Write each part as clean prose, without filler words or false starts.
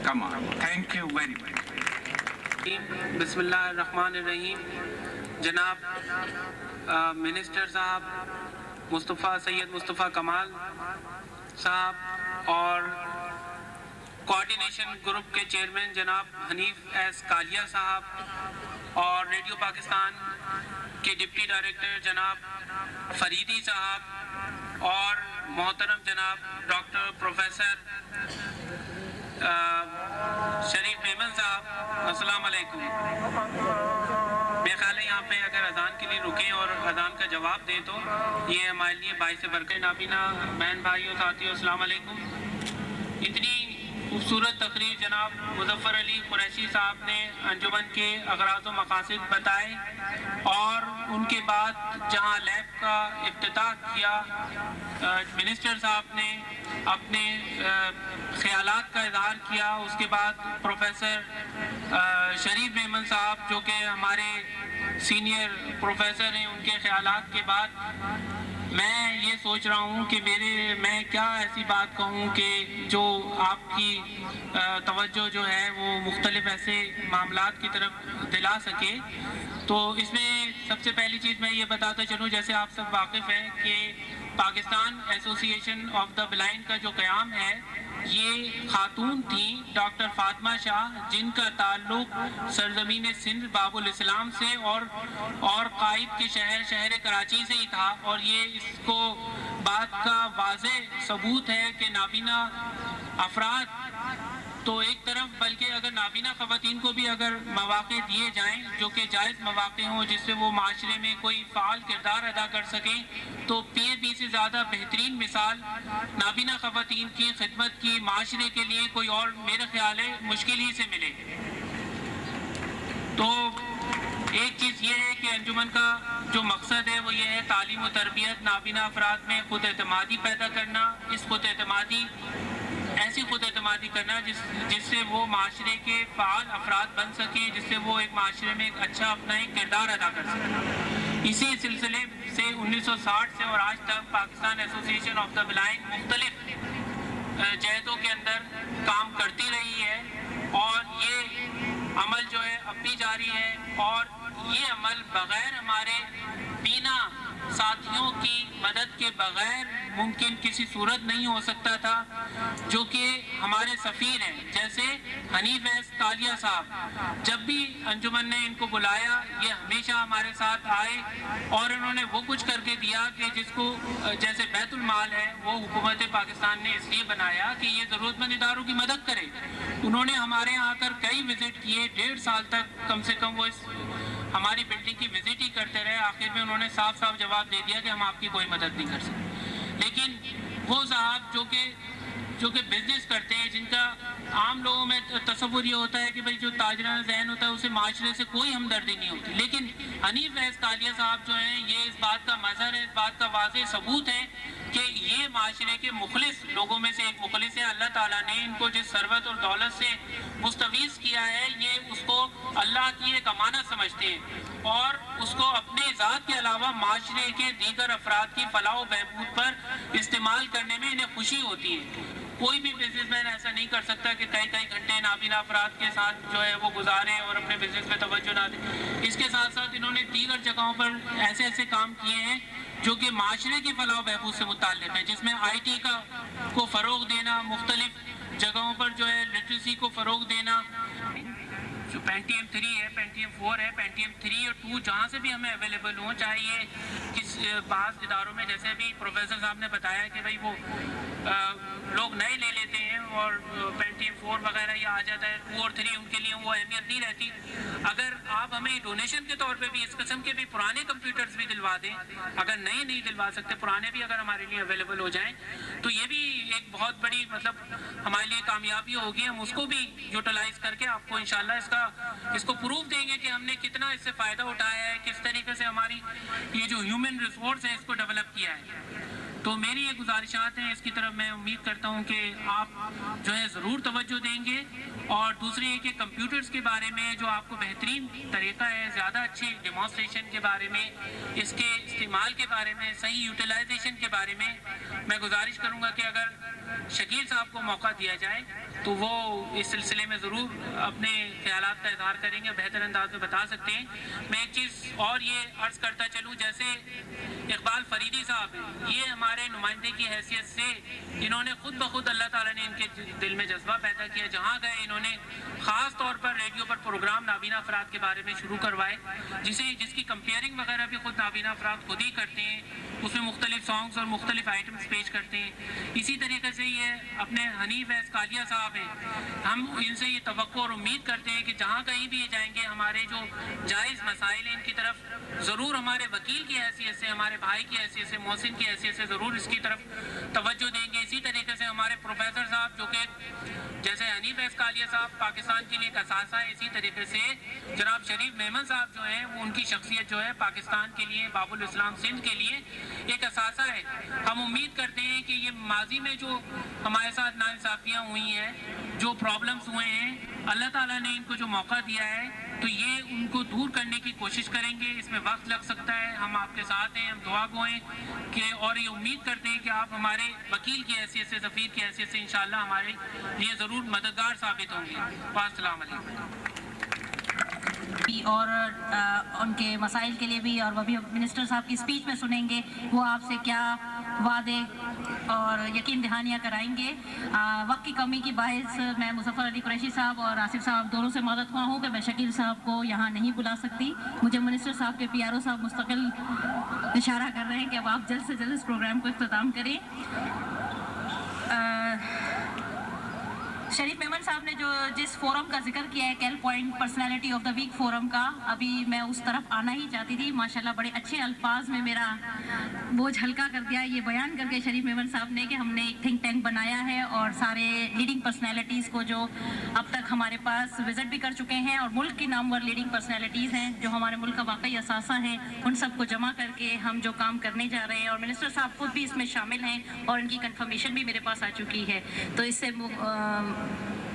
Kamal. Thank you very much. بسم اللہ الرحمن الرحیم. جناب منسٹر صاحب مصطفیٰ سید مصطفیٰ کمال صاحب اور کوآرڈینیشن گروپ کے چیئرمین جناب حنیف ایس کالیا صاحب اور ریڈیو پاکستان کے ڈپٹی ڈائریکٹر جناب فریدی صاحب اور محترم جناب ڈاکٹر پروفیسر شریف میمن صاحب، السلام علیکم. میرے خیال ہے یہاں پہ اگر اذان کے لیے رکیں اور اذان کا جواب دیں تو یہ ہمارے لیے باعث برکت. نابینا بہن بھائیوں ساتھیوں السلام علیکم. اتنی خوبصورت تقریر جناب مظفر علی قریشی صاحب نے انجمن کے اغراض و مقاصد بتائے اور ان کے بعد جہاں لیب کا افتتاح کیا منسٹر صاحب نے اپنے خیالات کا اظہار کیا. اس کے بعد پروفیسر شریف میمن صاحب جو کہ ہمارے سینئر پروفیسر ہیں، ان کے خیالات کے بعد میں یہ سوچ رہا ہوں کہ میں کیا ایسی بات کہوں کہ جو آپ کی توجہ جو ہے وہ مختلف ایسے معاملات کی طرف دلا سکے. تو اس میں سب سے پہلی چیز میں یہ بتاتا چلوں، جیسے آپ سب واقف ہیں کہ پاکستان ایسوسی ایشن آف دا بلائنڈ کا جو قیام ہے یہ خاتون تھیں ڈاکٹر فاطمہ شاہ، جن کا تعلق سرزمین سندھ باب الاسلام سے اور قائد کے شہر کراچی سے ہی تھا. اور یہ اس کو بات کا واضح ثبوت ہے کہ نابینا افراد تو ایک طرف، بلکہ اگر نابینا خواتین کو بھی اگر مواقع دیے جائیں جو کہ جائز مواقع ہوں جس سے وہ معاشرے میں کوئی فعال کردار ادا کر سکیں، تو PAB سے زیادہ بہترین مثال نابینا خواتین کی خدمت کی معاشرے کے لیے کوئی اور میرے خیال ہے مشکل ہی سے ملے. تو ایک چیز یہ ہے کہ انجمن کا جو مقصد ہے وہ یہ ہے تعلیم و تربیت، نابینا افراد میں خود اعتمادی پیدا کرنا. اس ایسی خود اعتمادی کرنا جس سے وہ معاشرے کے فعال افراد بن سکیں، جس سے وہ ایک معاشرے میں ایک اچھا اپنا ایک کردار ادا کر سکیں. اسی سلسلے سے 1960 سے اور آج تک پاکستان ایسوسی ایشن آف دا بلائنڈ مختلف جہتوں کے اندر کام کرتی رہی ہے اور یہ عمل جو ہے اب بھی جاری ہے. اور یہ عمل بغیر ہمارے بینا ساتھیوں کی مدد کے بغیر ممکن کسی صورت نہیں ہو سکتا تھا، جو کہ ہمارے سفیر ہیں جیسے حنیف ایس کالیا صاحب. جب بھی انجمن نے ان کو بلایا یہ ہمیشہ ہمارے ساتھ آئے اور انہوں نے وہ کچھ کر کے دیا کہ جس کو جیسے بیت المال ہے وہ حکومت پاکستان نے اس لیے بنایا کہ یہ ضرورت مند اداروں کی مدد کرے. انہوں نے ہمارے یہاں آ کر کئی وزٹ کیے، 1.5 سال تک کم سے کم وہ ہماری بلڈنگ کی وزٹ ہی کرتے رہے. آخر میں انہوں نے صاف جواب دے دیا کہ ہم آپ کی کوئی مدد نہیں کر سکتے. لیکن وہ صاحب جو کہ بزنس کرتے ہیں، جن کا عام لوگوں میں تصور یہ ہوتا ہے کہ بھئی جو تاجرانہ ذہن ہوتا ہے اسے معاشرے سے کوئی ہمدردی نہیں ہوتی، لیکن حنیف ایس کالیا صاحب جو ہیں یہ اس بات کا مظہر ہے، اس بات کا واضح ثبوت ہے کہ یہ معاشرے کے مخلص لوگوں میں سے ایک مخلص ہے. اللہ تعالیٰ نے ان کو جس ثروت اور دولت سے مستفیض کیا ہے یہ اس کو اللہ کی ایک امانت سمجھتے ہیں اور اس کو اپنے ذات کے علاوہ معاشرے کے دیگر افراد کی فلاح و بہبود پر استعمال کرنے میں انہیں خوشی ہوتی ہے. کوئی بھی بزنس مین ایسا نہیں کر سکتا کہ کئی گھنٹے نابینا افراد کے ساتھ جو ہے وہ گزاریں اور اپنے بزنس میں توجہ نہ دیں. اس کے ساتھ ساتھ انہوں نے دیگر جگہوں پر ایسے کام کیے ہیں جو کہ معاشرے کی فلاح و بہبود سے متعلق ہے، جس میں IT کو فروغ دینا، مختلف جگہوں پر جو ہے لٹریسی کو فروغ دینا. جو پینٹیم 3 ہے، پینٹیم 4 ہے، پینٹیم 3 اور 2 جہاں سے بھی ہمیں اویلیبل ہوں، چاہیے کس بعض اداروں میں جیسے بھی پروفیسر صاحب نے بتایا کہ بھئی وہ لوگ نئے لے لیتے ہیں اور پینٹیم 4 وغیرہ یہ آ جاتا ہے، 2 اور 3 ان کے لیے وہ اہمیت نہیں رہتی. اگر آپ ہمیں ڈونیشن کے طور پہ بھی اس قسم کے بھی پرانے کمپیوٹرز بھی دلوا دیں، اگر نئے نہیں دلوا سکتے پرانے بھی اگر ہمارے لیے اویلیبل ہو جائیں تو یہ بھی ایک بہت بڑی ہمارے لیے کامیابی ہوگی. ہم اس کو بھی یوٹیلائز کر کے آپ کو انشاءاللہ اس کو پروف دیں گے کہ ہم نے کتنا اس سے فائدہ اٹھایا ہے، کس طریقے سے ہماری یہ جو ہیومن ریسورس ہے اس کو ڈیولپ کیا ہے. تو میری یہ گزارشات ہیں، اس کی طرف میں امید کرتا ہوں کہ آپ جو ہے ضرور توجہ دیں گے. اور دوسری یہ کہ کمپیوٹرز کے بارے میں جو آپ کو بہترین طریقہ ہے، زیادہ اچھی ڈیمانسٹریشن کے بارے میں، اس کے استعمال کے بارے میں، صحیح یوٹیلائزیشن کے بارے میں گزارش کروں گا کہ اگر شکیل صاحب کو موقع دیا جائے تو وہ اس سلسلے میں ضرور اپنے خیالات کا اظہار کریں گے، بہتر انداز میں بتا سکتے ہیں۔ میں ایک چیز اور یہ عرض کرتا چلوں، جیسے اقبال فریدی صاحب ہیں، یہ ہمارے نمائندے کی حیثیت سے انہوں نے خود بخود اللہ تعالیٰ نے ان کے دل میں جذبہ پیدا کیا، جہاں گئے انہوں نے خاص طور پر ریڈیو پر پروگرام نابینا افراد کے بارے میں شروع کروائے، جس کی کمپیئرنگ وغیرہ بھی خود نابینا افراد خود ہی کرتے ہیں، اس میں مختلف سانگز اور مختلف آئٹمز پیش کرتے ہیں۔ اسی طریقے سے یہ اپنے حنیف کالیہ صاحب ہیں، ہم ان سے یہ توقع اور امید کرتے ہیں کہ جہاں کہیں بھی یہ جائیں گے ہمارے جو جائز مسائل ہیں ان کی طرف ضرور ہمارے وکیل کی حیثیت سے، ہمارے بھائی کی حیثیت سے، محسن کی حیثیت سے ضرور اس کی طرف توجہ دیں گے۔ اسی طریقے سے ہمارے پروفیسر صاحب جو کہ جیسے حنیف کالیہ صاحب پاکستان کے لیے ایک اثاثہ ہے، اسی طریقے سے جناب شریف میمن صاحب جو ہیں وہ ان کی شخصیت جو ہے پاکستان کے لیے، باب الاسلام سندھ کے لیے ایک اثاثہ ہے۔ ہم امید کرتے ہیں کہ یہ ماضی میں جو ہمارے ساتھ ناانصافیاں ہوئی ہیں، جو پرابلمز ہوئے ہیں، اللہ تعالیٰ نے ان کو جو موقع دیا ہے تو یہ ان کو دور کرنے کی کوشش کریں گے۔ اس میں وقت لگ سکتا ہے، ہم آپ کے ساتھ ہیں، ہم دعا گو ہیں کہ اور یہ امید کرتے ہیں کہ آپ ہمارے وکیل کی حیثیت سے، سفیر کی حیثیت سے انشاءاللہ ہمارے لیے ضرور مددگار ثابت ہوں گے۔ السلام علیکم۔ اور ان کے مسائل کے لیے بھی، اور وہ بھی منسٹر صاحب کی اسپیچ میں سنیں گے وہ آپ سے کیا وعدے اور یقین دہانیاں کرائیں گے۔ وقت کی کمی کی باعث میں مظفر علی قریشی صاحب اور آصف صاحب دونوں سے مدد خواہ ہوں کہ میں شکیل صاحب کو یہاں نہیں بلا سکتی۔ مجھے منسٹر صاحب کے پی آر او صاحب مستقل اشارہ کر رہے ہیں کہ اب آپ جلد سے جلد اس پروگرام کو اختتام کریں۔ شریف میمن صاحب نے جس فورم کا ذکر کیا ہے، کیل point personality of the week forum کا، ابھی میں اس طرف آنا ہی چاہتی تھی۔ ماشاءاللہ بڑے اچھے الفاظ میں میرا بوجھ ہلکا کر دیا یہ بیان کر کے شریف میمن صاحب نے کہ ہم نے ایک تھنک ٹینک بنایا ہے اور سارے لیڈنگ پرسنالٹیز کو جو اب تک ہمارے پاس وزٹ بھی کر چکے ہیں اور ملک کی نامور لیڈنگ پرسنالٹیز ہیں جو ہمارے ملک کا واقعی اثاثہ ہیں، ان سب کو جمع کر کے ہم جو کام کرنے جا رہے ہیں، اور منسٹر صاحب خود بھی اس میں شامل ہیں اور ان کی کنفرمیشن بھی میرے پاس آ چکی ہے، تو اس سے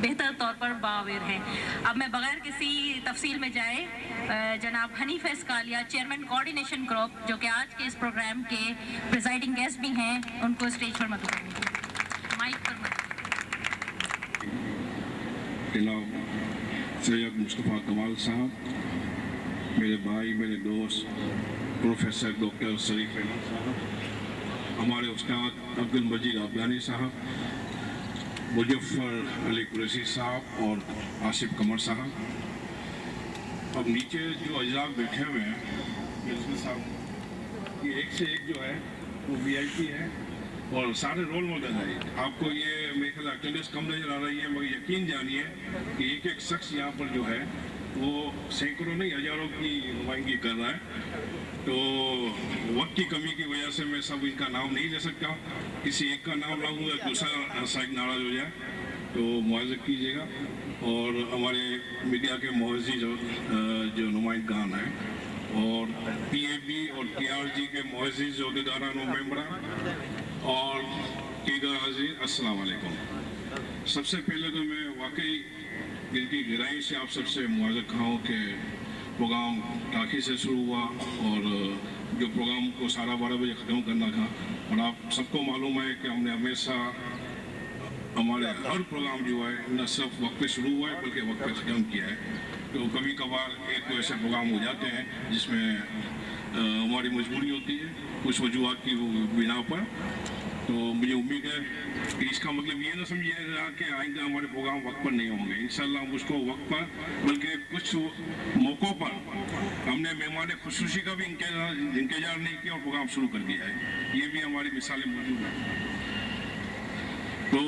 بہتر طور پر باویر ہیں۔ اب میں بغیر کسی تفصیل میں جائے جناب حنیف کالیہ، چیئرمین کوآرڈینیشن گروپ، جو کہ آج کے اس پروگرام کے پریزائڈنگ گیسٹ بھی ہیں، ان کو اسٹیج پر مدعو کریں گے۔ مائک پر جناب سید مصطفیٰ کمال صاحب، میرے بھائی، میرے دوست پروفیسر ڈاکٹر شریف میمن صاحب، ہمارے استاد عبد المجید آبیانی صاحب، مظفر علی قریشی صاحب اور آصف قمر صاحب، اب نیچے جو اجزاء بیٹھے ہوئے ہیں منسٹر صاحب، یہ ایک سے ایک جو ہے وہ وی آئی پی ہے اور سارے رول ماڈل ہیں۔ آپ کو یہ میرے خیال اٹینڈنس کم نظر آ رہی ہے، مگر یقین جانیے کہ ایک ایک شخص یہاں پر جو ہے وہ سینکڑوں نہیں ہزاروں کی نمائندگی کر رہا ہے، تو وقت کی کمی کی وجہ سے میں سب ان کا نام نہیں لے سکتا، کسی ایک کا نام لوں گا دوسرا سائڈ ناراض ہو جائے تو معذرت کیجیے گا۔ اور ہمارے میڈیا کے معزز جو نمائندگان ہیں اور پی اے بی اور پی آر جی کے معزز عہدیداران و ممبران اور دیگر حاضرین، السلام علیکم۔ سب سے پہلے تو میں واقعی دل کی گہرائی سے آپ سب سے معذرت خواہ ہوں کہ پروگرام تاخیر سے شروع ہوا اور جو پروگرام کو 12:30 بجے ختم کرنا تھا، اور آپ سب کو معلوم ہے کہ ہم نے ہمیشہ ہمارے ہر پروگرام جو ہے نہ صرف وقت پہ شروع ہوا ہے بلکہ وقت پہ ختم کیا ہے، تو کبھی کبھار ایک تو ایسے پروگرام ہو جاتے ہیں جس میں ہماری مجبوری ہوتی ہے کچھ وجوہات کی بنا پر، تو مجھے امید ہے کہ اس کا مطلب یہ نہ سمجھا جائے کہ آئندہ ہمارے پروگرام وقت پر نہیں ہوں گے۔ انشاءاللہ ہم اس کو وقت پر بلکہ کچھ موقعوں پر ہم نے مہمان خصوصی کا بھی انتظار نہیں کیا اور پروگرام شروع کر دیا ہے، یہ بھی ہماری مثالیں موجود ہیں۔ تو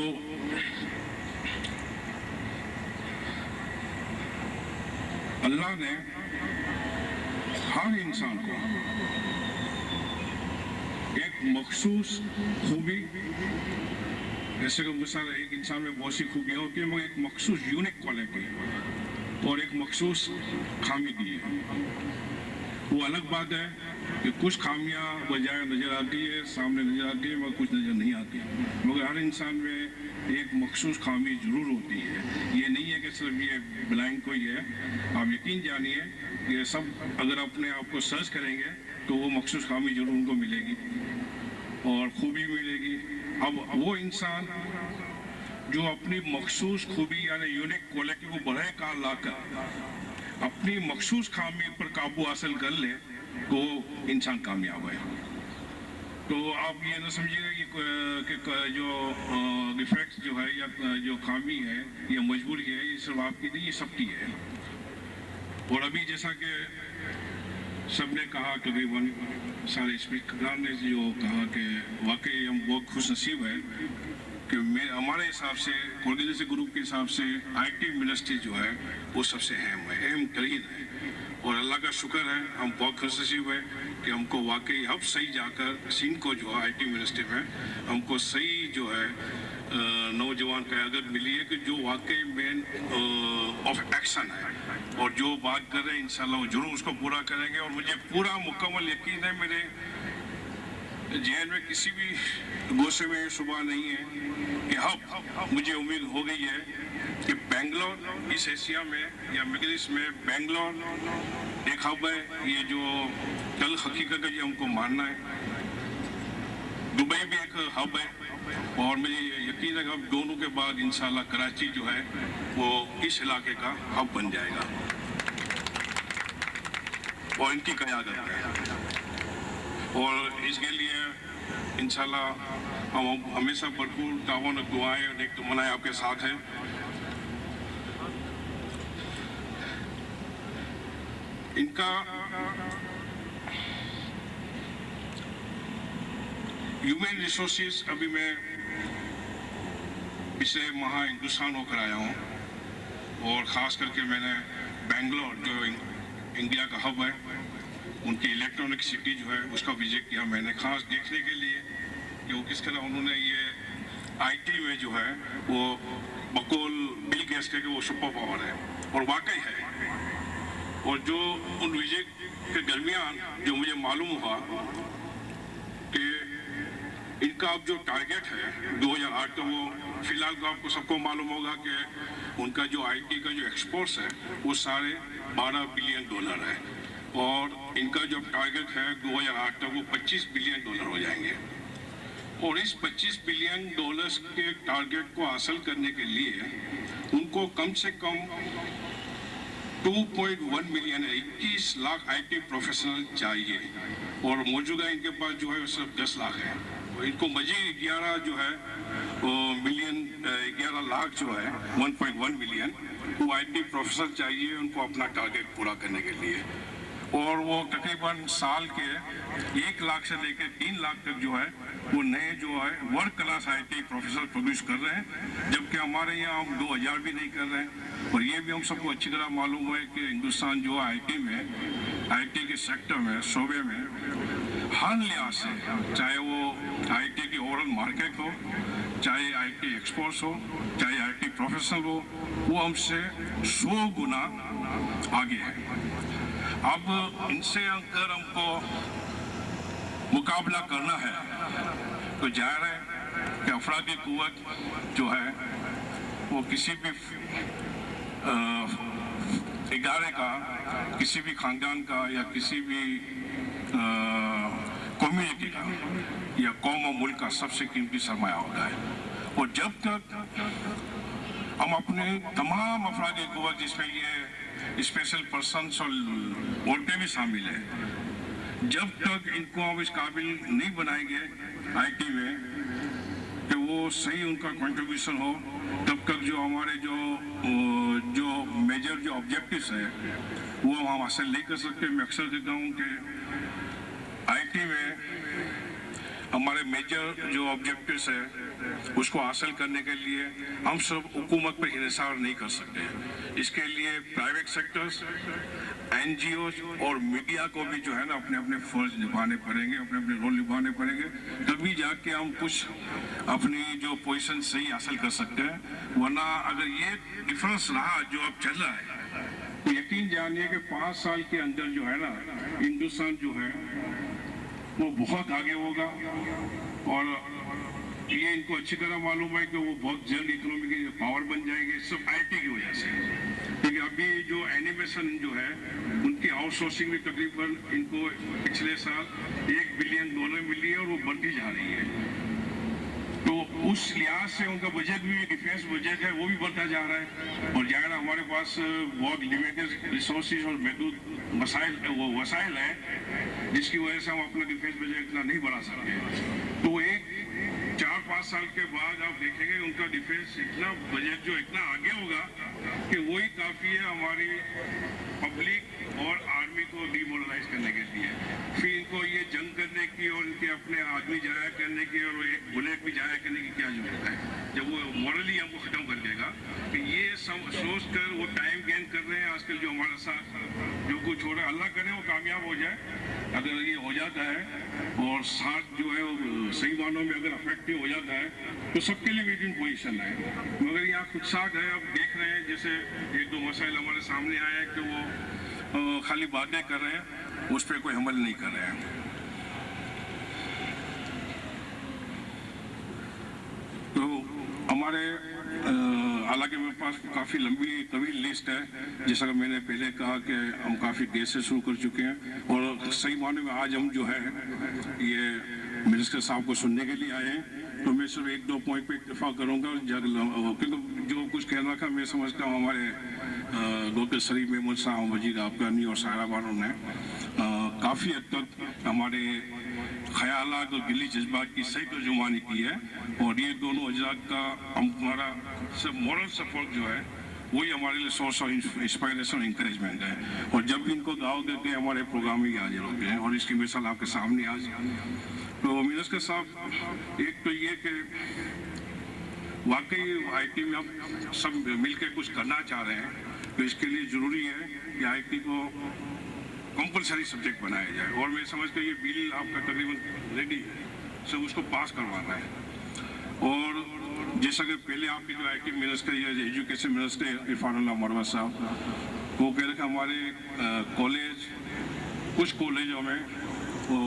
اللہ نے ہر انسان کو ایک مخصوص خوبی، جیسے کہ مثال ایک انسان میں بہت سی خوبیاں ہوتی ہیں، مگر ایک مخصوص یونیک کوالٹی اور ایک مخصوص خامی دی ہے۔ وہ الگ بات ہے کہ کچھ خامیاں بجائے نظر آتی ہے، سامنے نظر آتی ہے، مگر کچھ نظر نہیں آتی، مگر ہر انسان میں ایک مخصوص خامی ضرور ہوتی ہے۔ یہ نہیں ہے کہ صرف یہ بلائنڈ کوئی ہے، آپ یقین جانیے کہ سب اگر اپنے آپ کو سرچ کریں گے تو وہ مخصوص خامی ضرور ان کو ملے گی اور خوبی ملے گی۔ اب وہ انسان जो अपनी मखसूस खूबी यानी यूनिक क्वालिटी को बढ़े का लाकर अपनी मखसूस खामी पर काबू हासिल कर ले तो इंसान कामयाब है। तो आप ये ना समझिएगा कि जो डिफेक्ट जो है या जो खामी है या मजबूरी है ये सिर्फ आपकी नहीं, ये सबकी है। और अभी जैसा कि सबने कहा, तकरीबन सारे स्पीकर ने जो कहा कि वाकई हम बहुत खुश नसीब है कि हमारे हिसाब से कोऑर्डिनेशन ग्रुप के हिसाब से आईटी मिनिस्ट्री जो है वो सबसे अहम तरीन है। और अल्लाह का शुक्र है, हम बहुत खुश नसीब है कि हमको वाकई अब सही जाकर सिंध को जो है आईटी मिनिस्ट्री में हमको सही जो है नौजवान क़यादत मिली है कि जो वाकई मेन ऑफ एक्शन है और जो बात कर रहे हैं इंशाल्लाह वो जरूर उसको पूरा करेंगे। और मुझे पूरा मुकम्मल यकीन है, मेरे जहन में किसी भी गोशे में सुबह नहीं है कि अब मुझे उम्मीद हो गई है कि बेंगलोर इस एशिया में या मिडिल ईस्ट में बेंगलोर एक हब है। ये जो कल हकीकत है ये हमको मानना है। दुबई भी एक हब है और मुझे यकीन है कि अब दोनों के बाद इंशाल्लाह कराची जो है वो इस इलाके का हब बन जाएगा और इनकी क़यादत है। और इसके लिए इंशाल्लाह हम हमेशा भरपूर तावन और दुआएं और नेक तमन्नाएं आपके साथ हैं। इनका ह्यूमन रिसोर्सेज अभी मैं पिछले माह हिंदुस्तान होकर आया हूँ और ख़ास करके मैंने बेंगलोर जो इंडिया का हब है उनकी इलेक्ट्रॉनिक सिटी जो है उसका विजिट किया मैंने, खास देखने के लिए कि वो किस तरह उन्होंने ये आईटी में जो है वो बकौल बिल गेट्स के वो सुपर पावर है और वाकई है। और जो उन विजिट के दरमियान जो मुझे मालूम हुआ कि इनका अब जो टारगेट है 2008 का, वो फिलहाल तो आपको सबको मालूम होगा कि उनका जो आईटी का जो एक्सपोर्ट्स है वो $12 बिलियन है और इनका जो टारगेट है 2008 तक वो $25 बिलियन हो जाएंगे। और इस $25 बिलियन के टारगेट को हासिल करने के लिए उनको कम से कम 2.1 मिलियन 21 लाख आईटी प्रोफेशनल चाहिए और मौजूदा इनके पास जो है वो सिर्फ 10 लाख है। इनको मजीद 11 जो है मिलियन 11 लाख जो है 1.1 मिलियन वो आईटी प्रोफेशनल चाहिए उनको अपना टारगेट पूरा करने के लिए। और वो तकरीबन साल के 1 लाख से लेकर 3 लाख तक जो है वो नए जो है world class IT professor produce कर रहे हैं, जबकि हमारे यहाँ हम 2000 भी नहीं कर रहे हैं। और ये भी हम सबको अच्छी तरह मालूम है कि हिंदुस्तान जो आईटी में आईटी के सेक्टर में शोबे में हर लिहाज से, चाहे वो आईटी की ओवरऑल मार्केट हो, चाहे आईटी एक्सपोर्ट्स हो, चाहे आईटी प्रोफेशनल हो, वो हमसे 100 गुना आगे है। अब इनसे अगर हमको मुकाबला करना है तो जाहिर है कि अफरादी कुव्वत जो है वो किसी भी इदारे का, किसी भी खानदान का या किसी भी कम्युनिटी का या कौम और मुल्क का सबसे कीमती सरमाया होता है। और जब तक हम अपने तमाम अफरादी कुव्वत, जिसमें ये स्पेशल पर्सन्स और औरतें भी शामिल हैं, जब तक इनको हम इस काबिल नहीं बनाएंगे आईटी में कि वो सही उनका कंट्रीब्यूशन हो, तब तक जो हमारे जो मेजर जो ऑब्जेक्टिव्स है वो हम हासिल नहीं कर सकते। मैं अक्सर कहता हूँ कि आईटी में हमारे मेजर जो ऑब्जेक्टिव्स है उसको हासिल करने के लिए हम सब हुकूमत पर इन्हिसार नहीं कर सकते। इसके लिए प्राइवेट सेक्टर्स, एनजीओज और मीडिया को भी जो है ना अपने अपने फर्ज निभाने पड़ेंगे, अपने अपने रोल निभाने पड़ेंगे, तभी जाके हम कुछ अपनी जो पोजीशन सही हासिल कर सकते हैं। वरना अगर ये डिफरेंस रहा जो अब चल रहा है तो यकीन जानिए कि 5 साल के अंदर जो है ना हिंदुस्तान जो है वो बहुत आगे होगा। और ये इनको अच्छी तरह मालूम है कि वो बहुत जल्द इकोनॉमी की पावर बन जाएंगे, सब आईटी की वजह से। क्योंकि अभी जो एनिमेशन जो है उनकी आउटसोर्सिंग में तकरीबन इनको पिछले साल $1 बिलियन मिली है और वो बढ़ती जा रही है। तो उस लिहाज से उनका बजट भी डिफेंस बजट है वो भी बढ़ता जा रहा है और ज़ाहिर हमारे पास बहुत लिमिटेड रिसोर्सेज और महदूद वसाइल हैं जिसकी वजह से हम अपना डिफेंस बजट इतना नहीं बढ़ा सकते। तो एक 4-5 साल के बाद आप देखेंगे उनका डिफेंस इतना बजट जो इतना आगे होगा कि वही काफ़ी है हमारी पब्लिक और आर्मी को डिमोरलाइज करने के लिए। फिर इनको ये जंग करने की और इनके अपने आदमी जाया करने की और एक बुलेट भी जाया करने की क्या जरूरत है जब वो मॉरली हमको ख़त्म कर देगा। कि ये सोच कर वो टाइम गेन कर रहे हैं आजकल जो हमारा साथ जो कुछ हो रहा है, अल्लाह करे वो कामयाब हो जाए। अगर ये हो जाता है और साथ जो है वो सही मानों में अगर इफेक्टिव हो जाता है तो सबके लिए विन पोजीशन है। मगर यहाँ कुछ साथ है, अब देख रहे हैं जैसे 1-2 मसाइल हमारे सामने आए हैं कि वो खाली बातें कर रहे हैं, उस पर कोई अमल नहीं कर रहे हैं। तो हमारे हालांकि मेरे पास काफ़ी लंबी तवील लिस्ट है, जैसा कि मैंने पहले कहा कि हम काफ़ी देर से शुरू कर चुके हैं और सही मायने में आज हम जो है ये मिनिस्टर साहब को सुनने के लिए आए हैं। तो मैं सिर्फ 1-2 पॉइंट पे इत्तेफाक करूँगा क्योंकि जो कुछ कहना था मैं समझता हूँ हमारे डॉक्टर शरीफ मेमन साहब, वजीर अफगानी और सारा बानों ने काफ़ी हद तक हमारे ख्यालात और गिली जज्बात की सही तर्जुमानी की है और ये दोनों अजलात का हमारा सब मॉरल सपोर्ट जो है वही हमारे लिए सोर्स ऑफ इंस्पायरेशन और इंकरेजमेंट है। और जब भी इनको दाव देते हैं हमारे प्रोग्राम में हाजिर होते हैं और इसकी मिसाल आपके सामने आज। तो मिनिस्टर साहब, एक तो ये कि वाकई IT में हम सब मिलकर कुछ करना चाह रहे हैं तो इसके लिए ज़रूरी है कि IT को कंपलसरी सब्जेक्ट बनाया जाए और मैं समझ कर ये बिल आपका तकरीबन रेडी है, सब उसको पास करवाना है। और जैसा कि पहले आपके जो IT मिनिस्टर या एजुकेशन मिनिस्टर इरफानुल्लाह मरवा साहब वो कह रहे थे हमारे कॉलेज कुछ कॉलेजों में वो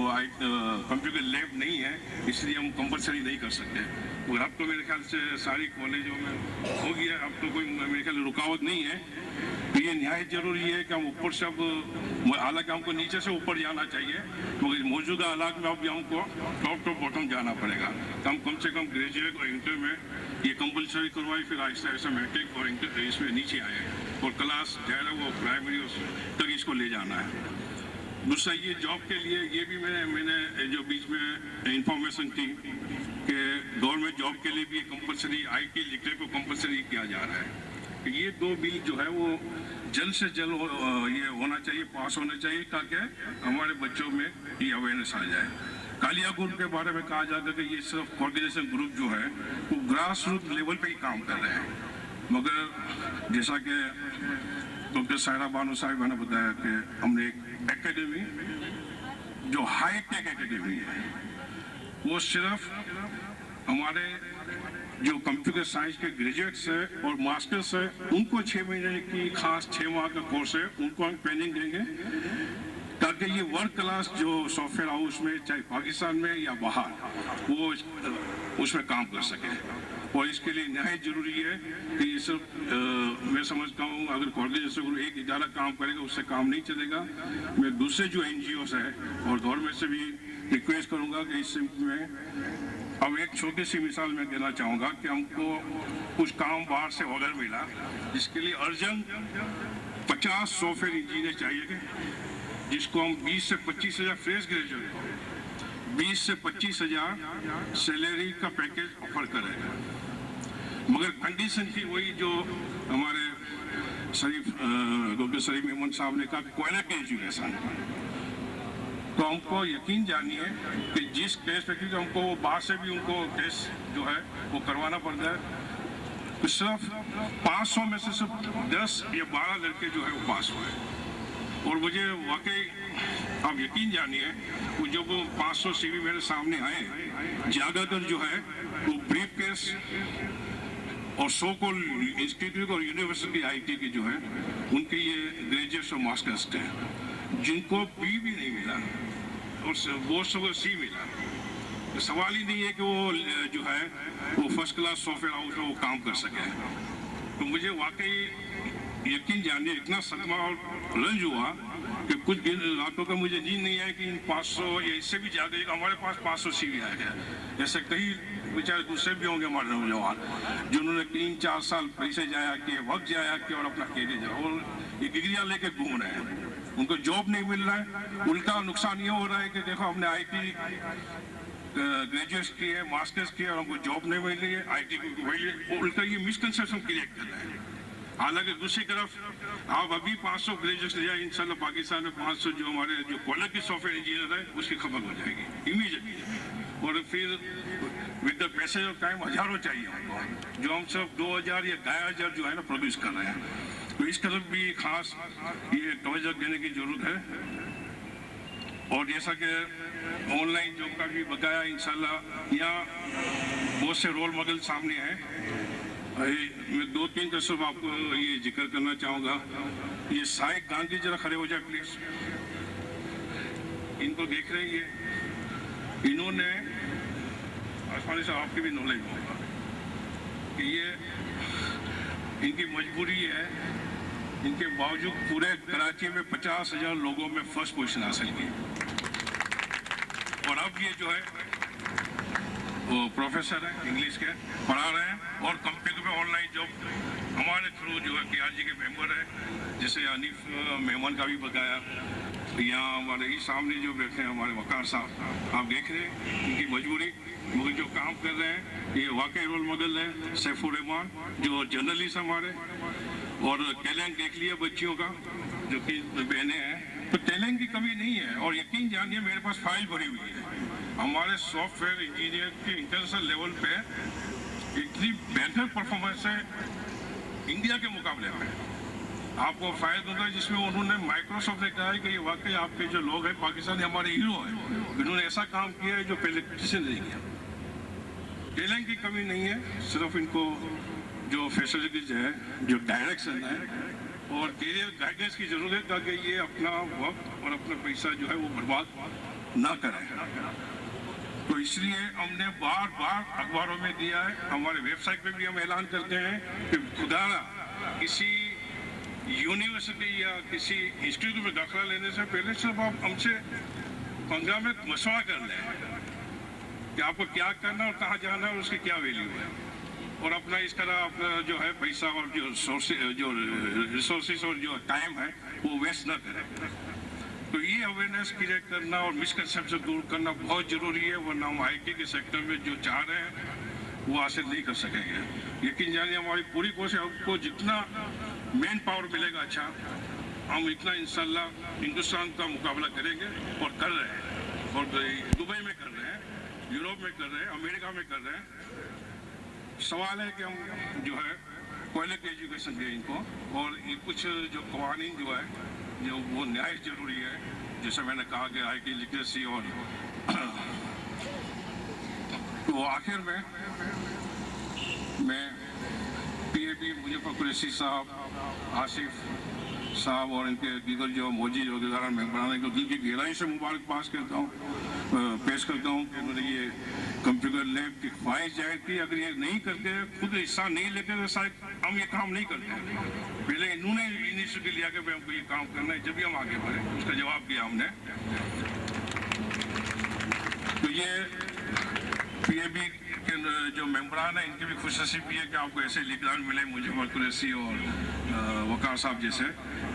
कंप्यूटर लैब नहीं है इसलिए हम कंपलसरी नहीं कर सकते। और अब तो मेरे ख्याल से सारी कॉलेजों में हो गया, अब तो कोई मेरे ख्याल रुकावट नहीं है। तो ये निहायत ज़रूरी है कि हम ऊपर से अब हालांकि हमको नीचे से ऊपर जाना चाहिए मगर मौजूदा हालात में अब हमको टॉप टू बॉटम जाना पड़ेगा। तो हम कम से कम ग्रेजुएट और इंटर में ये कंपलसरी करवाए, फिर आहिस्ता आहिस्ता मैट्रिक और इंटर इसमें नीचे आए और क्लास जो है वो प्राइमरी तक इसको ले जाना है। दूसरा ये जॉब के लिए ये भी मैंने जो बीच में इंफॉर्मेशन थी कि गवर्नमेंट जॉब के लिए भी कंपलसरी IT लिखने को कंपलसरी किया जा रहा है। तो ये 2 बिल जो है वो जल्द से जल्द ये होना चाहिए, पास होना चाहिए ताकि हमारे बच्चों में ये अवेयरनेस आ जाए। कालिया ग्रुप के बारे में कहा जाता है कि ये सिर्फ कोऑर्डिनेशन ग्रुप जो है वो ग्रास रूट लेवल पे ही काम कर रहे हैं मगर जैसा कि डॉक्टर सायरा बानो साहिबा ने बताया कि हमने एक एकेडमी जो हाई टेक एकेडमी है वो सिर्फ हमारे जो कंप्यूटर साइंस के ग्रेजुएट्स है और मास्टर्स है उनको 6 महीने की खास 6 माह का कोर्स है उनको हम ट्रेनिंग देंगे ताकि ये वर्ल्ड क्लास जो सॉफ्टवेयर हाउस में चाहे पाकिस्तान में या बाहर वो उसमें काम कर सके। और इसके लिए निहायत ज़रूरी है कि ये सिर्फ मैं समझता हूँ अगर कोऑर्डिनेशन ग्रुप एक इदारा काम करेगा उससे काम नहीं चलेगा। मैं दूसरे जो NGOs है और गवर्नमेंट से भी रिक्वेस्ट करूँगा कि इस में अब एक छोटी सी मिसाल मैं देना चाहूँगा कि हमको कुछ काम बाहर से ऑर्डर मिला जिसके लिए अर्जेंट 50 सॉफ्टवेयर इंजीनियर चाहिए थे जिसको हम 20 से 25 हज़ार फ्रेश ग्रेजुएट को 20 से 25 हज़ार सैलरी का पैकेज ऑफर करेगा मगर कंडीशन थी वही जो हमारे डॉक्टर शरीफ मेमन साहब ने कहा क्वालिटी एजुकेशन। तो हमको यकीन जानिए कि जिस टेस्ट पैकेज हमको वो बाहर से भी उनको टेस्ट जो है वो करवाना पड़ता है तो सिर्फ 500 में से सिर्फ 10 या 12 लड़के जो है वो पास हुए और मुझे वाकई आप यकीन जानिए वो जब 500 CV मेरे सामने आए ज़्यादातर जो है वो ब्रीफ केस और सो कॉल इंस्टीट्यूट और यूनिवर्सिटी IT की जो है उनके ये ग्रेजुएट्स और मास्टर्स थे जिनको B भी नहीं मिला और वो सब C मिला। तो सवाल ही नहीं है कि वो जो है वो फर्स्ट क्लास सॉफ्टवेयर हाउस में वो काम कर सके। तो मुझे वाकई यकीन जानिए इतना सदमा और रंज हुआ कि कुछ दिन रातों का मुझे नींद नहीं आया कि इन 500 या इससे भी ज़्यादा हमारे पास 500 CV आ गया। ऐसे कई बेचारे गुस्से भी होंगे हमारे नौजवान जिन्होंने 3-4 साल पैसे जाया किए, वक्त जाया किए और अपना कैरियर जाया, और ये डिग्रियां लेके घूम रहे हैं, उनको जॉब नहीं मिल रहा है। उल्टा नुकसान ये हो रहा है कि देखो हमने IT ग्रेजुएट किए, मास्टर्स किए और हमको जॉब नहीं मिल रही है, IT को उल्टा ये मिसकंसेप्शन क्रिएट कर रहे हैं। हालांकि दूसरी तरफ आप अभी 500 ग्रेजुएट लिया, इंशाल्लाह पाकिस्तान में 500 जो हमारे जो क्वालिटी सॉफ्टवेयर इंजीनियर है उसकी खबर हो जाएगी इमीडिएटली, और फिर with the passage of time हजारों चाहिए हमको, जो हम सब 2000 या 1000 जो है ना प्रोड्यूस कर रहे हैं। तो इस तरफ भी खास ये तवज्जो देने की जरूरत है। और जैसा कि ऑनलाइन जॉब का भी बताया, इंशाल्लाह यहाँ बहुत से रोल मॉडल सामने हैं। मैं 2-3 का सब आपको ये जिक्र करना चाहूँगा। ये साइक गांधी जरा खड़े हो जाए प्लीज, इनको देख रहे हैं, इन्होंने आसमानी साहब आपकी भी नॉलेज होगा कि ये इनकी मजबूरी है, इनके बावजूद पूरे कराची में 50,000 लोगों में फर्स्ट पोजीशन हासिल की, और अब ये जो है वो प्रोफेसर है, इंग्लिश के पढ़ा रहे हैं, और कंपनी में ऑनलाइन जॉब हमारे थ्रू जो है KRG के मेंबर है, जैसे अनीफ मेमन का भी बताया। यहाँ हमारे ही सामने जो बैठे हैं हमारे वकार साहब, आप देख रहे हैं इनकी मजबूरी, वो जो काम कर रहे हैं, ये वाकई रोल मॉडल है। सैफुर रहमान जो जर्नलिस्ट हमारे, और टैलेंट देख लिया बच्चियों का जो कि बहनें हैं, तो टैलेंट की कमी नहीं है। और यकीन जानिए मेरे पास फाइल भरी हुई है, हमारे सॉफ्टवेयर इंजीनियर के इंटरनेशनल लेवल पे इतनी बेहतर परफॉर्मेंस है इंडिया के मुकाबले में। आपको फाइल दूंगा जिसमें उन्होंने माइक्रोसॉफ्ट ने कहा है कि ये वाकई आपके जो लोग हैं पाकिस्तानी हमारे हीरो हैं, इन्होंने ऐसा काम किया है जो पहले किसी ने नहीं किया। टैलेंट की कमी नहीं है, सिर्फ इनको जो फैसिलिटीज है, जो डायरेक्शन है और कैरियर गाइडेंस की जरूरत है, ताकि ये अपना वक्त और अपना पैसा जो है वो बर्बाद ना करें। तो इसलिए हमने बार बार अखबारों में दिया है, हमारे वेबसाइट पे भी हम ऐलान करते हैं कि खुदारा किसी यूनिवर्सिटी या किसी इंस्टीट्यूट में दाखिला लेने से पहले सिर्फ आप हमसे 15 मिनट मशवरा कर लें कि आपको क्या करना और कहाँ जाना है और उसकी क्या वैल्यू है, और अपना इस तरह अपना जो है पैसा और जो रिसोर्सेज और जो टाइम है वो वेस्ट ना करें। तो ये अवेयरनेस क्रिएट करना और मिसकंसेप्शन दूर करना बहुत ज़रूरी है, वरना हम IT के सेक्टर में जो चाह रहे हैं वो हासिल नहीं कर सकेंगे। यकीन जानिए हमारी पूरी कोशिश, आपको जितना मैन पावर मिलेगा अच्छा, हम इतना इंशाल्लाह हिंदुस्तान का मुकाबला करेंगे और कर रहे हैं, और दुबई में कर रहे हैं, यूरोप में कर रहे हैं, अमेरिका में कर रहे हैं। सवाल है कि हम जो है क्वालिटी एजुकेशन दें इनको, और ये कुछ जो कवानीन जो है जो वो न्याय जरूरी है, जैसे मैंने कहा कि IT लिटरेसी। और तो आखिर में मैं PAB मुजफ्फर कुरैशी साहब, आसिफ साहब और इनके दीगर जो मौजूद वगैरह मेम्बरान को दिल की गहराई से मुबारकबाद करता हूँ, पेश करता हूँ कि उन्होंने ये कंप्यूटर लैब की ख्वाहिश जाहिर की। अगर ये नहीं करते, खुद हिस्सा नहीं लेते तो शायद हम ये काम नहीं करते। पहले इन्होंने इनिशिएटिव लिया कि हमको ये काम करना है, जब भी हम आगे बढ़े, उसका जवाब दिया हमने। तो ये PAB के जो मेम्बरान हैं इनकी भी खुशनसीबी है कि आपको ऐसे लीडरान मिले, मुजफ्फर कुरैशी और वकार साहब जैसे,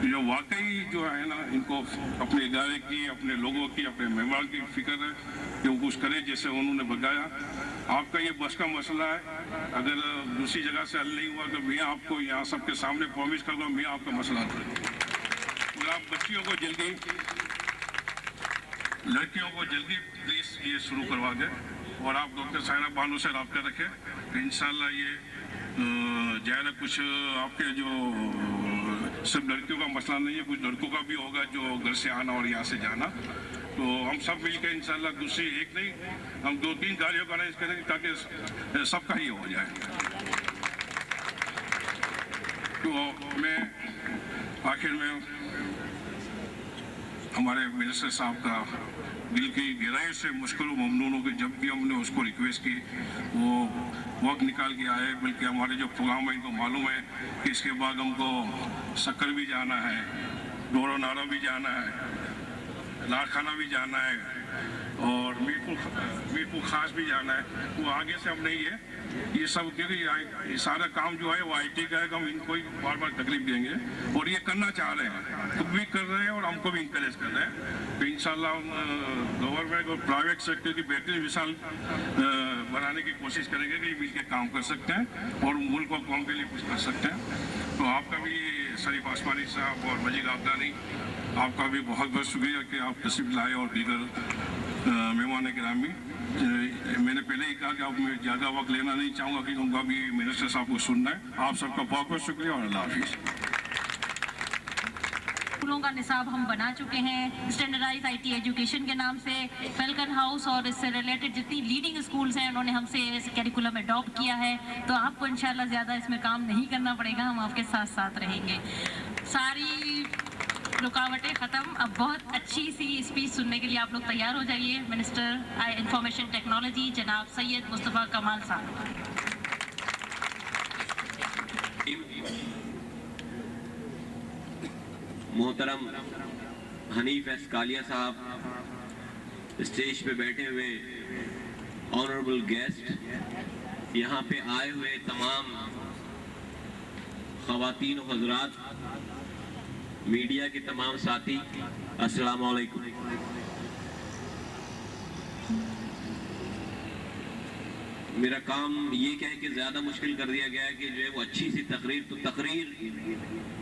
जो वाकई जो है ना इनको अपने इदारे की, अपने लोगों की, अपने मेहमान की फिक्र है कि वो कुछ करें। जैसे उन्होंने बताया, आपका ये बस का मसला है, अगर दूसरी जगह से हल नहीं हुआ तो मैं आपको यहाँ सबके सामने प्रॉमिस कर दूँ, मैं आपका मसला हल करूँ। और आप बच्चियों को जल्दी, लड़कियों को जल्दी प्लीज ये शुरू करवा दें, और आप डॉक्टर सायरा बानो से रब्ता रखें। इंशाल्लाह ये ज़्यादा कुछ आपके जो सिर्फ लड़कियों का मसला नहीं है, कुछ लड़कों का भी होगा जो घर से आना और यहाँ से जाना। तो हम सब मिलकर इंशाल्लाह दूसरी एक नहीं, हम 2-3 गाड़ियों का अरेंज करेंगे ताकि सबका ही हो जाए। तो मैं आखिर में हमारे मिनिस्टर साहब का दिल की गहराई से मुश्किल ममनून हो कि जब भी हमने उसको रिक्वेस्ट की वो वक्त निकाल के आए। बल्कि हमारे जो प्रोग्राम है इनको मालूम है कि इसके बाद हमको सक्कर भी जाना है, डोरो नारा भी जाना है, लाड़खाना भी जाना है और मीरपुर खास भी जाना है, वो आगे से अब नहीं है। ये सब क्योंकि ये सारा काम जो है वो IT का है, हम इनको ही बार बार तकलीफ देंगे और ये करना चाह रहे हैं, खुद भी कर रहे हैं और हमको भी इंकरेज कर रहे हैं। तो इंशाल्लाह हम गवर्नमेंट और प्राइवेट सेक्टर की बेहतरीन मिसाल बनाने की कोशिश करेंगे कि मिल के काम कर सकते हैं और मुल्क को कौम के लिए कुछ कर सकते हैं। तो आपका भी शरीफ आसमानी साहब और मजीद अब्दानी, आपका भी बहुत बहुत शुक्रिया कि आप तशरीफ लाए और दीगर मेहमान गिरामी। मैंने पहले ही कहा कि आप मैं ज़्यादा वक्त लेना नहीं चाहूँगा कि उनका भी मिनिस्टर साहब को सुनना है। आप सबका बहुत बहुत शुक्रिया और अल्लाह हाफिज़। स्कूलों का निसाब हम बना चुके हैं स्टैंडर्डाइज IT एजुकेशन के नाम से। फेल्कन हाउस और इससे रिलेटेड जितनी लीडिंग स्कूल्स हैं उन्होंने हमसे इस कैरिकुलम अडॉप्ट किया है, तो आपको इंशाल्लाह ज़्यादा इसमें काम नहीं करना पड़ेगा, हम आपके साथ साथ रहेंगे। सारी रुकावटें ख़त्म, अब बहुत अच्छी सी स्पीच सुनने के लिए आप लोग तैयार हो जाइए। मिनिस्टर इंफॉर्मेशन टेक्नोलॉजी जनाब सैयद मुस्तफ़ा कमाल साहब। मोहतरम हनीफ एस्कालिया साहब, स्टेज पे बैठे हुए ऑनरेबल गेस्ट, यहाँ पे आए हुए तमाम ख़वातीन और हज़रात, मीडिया के तमाम साथी, अस्सलाम वालेकुम। मेरा काम ये कह के ज़्यादा मुश्किल कर दिया गया है कि जो है वो अच्छी सी तकरीर, तो तकरीर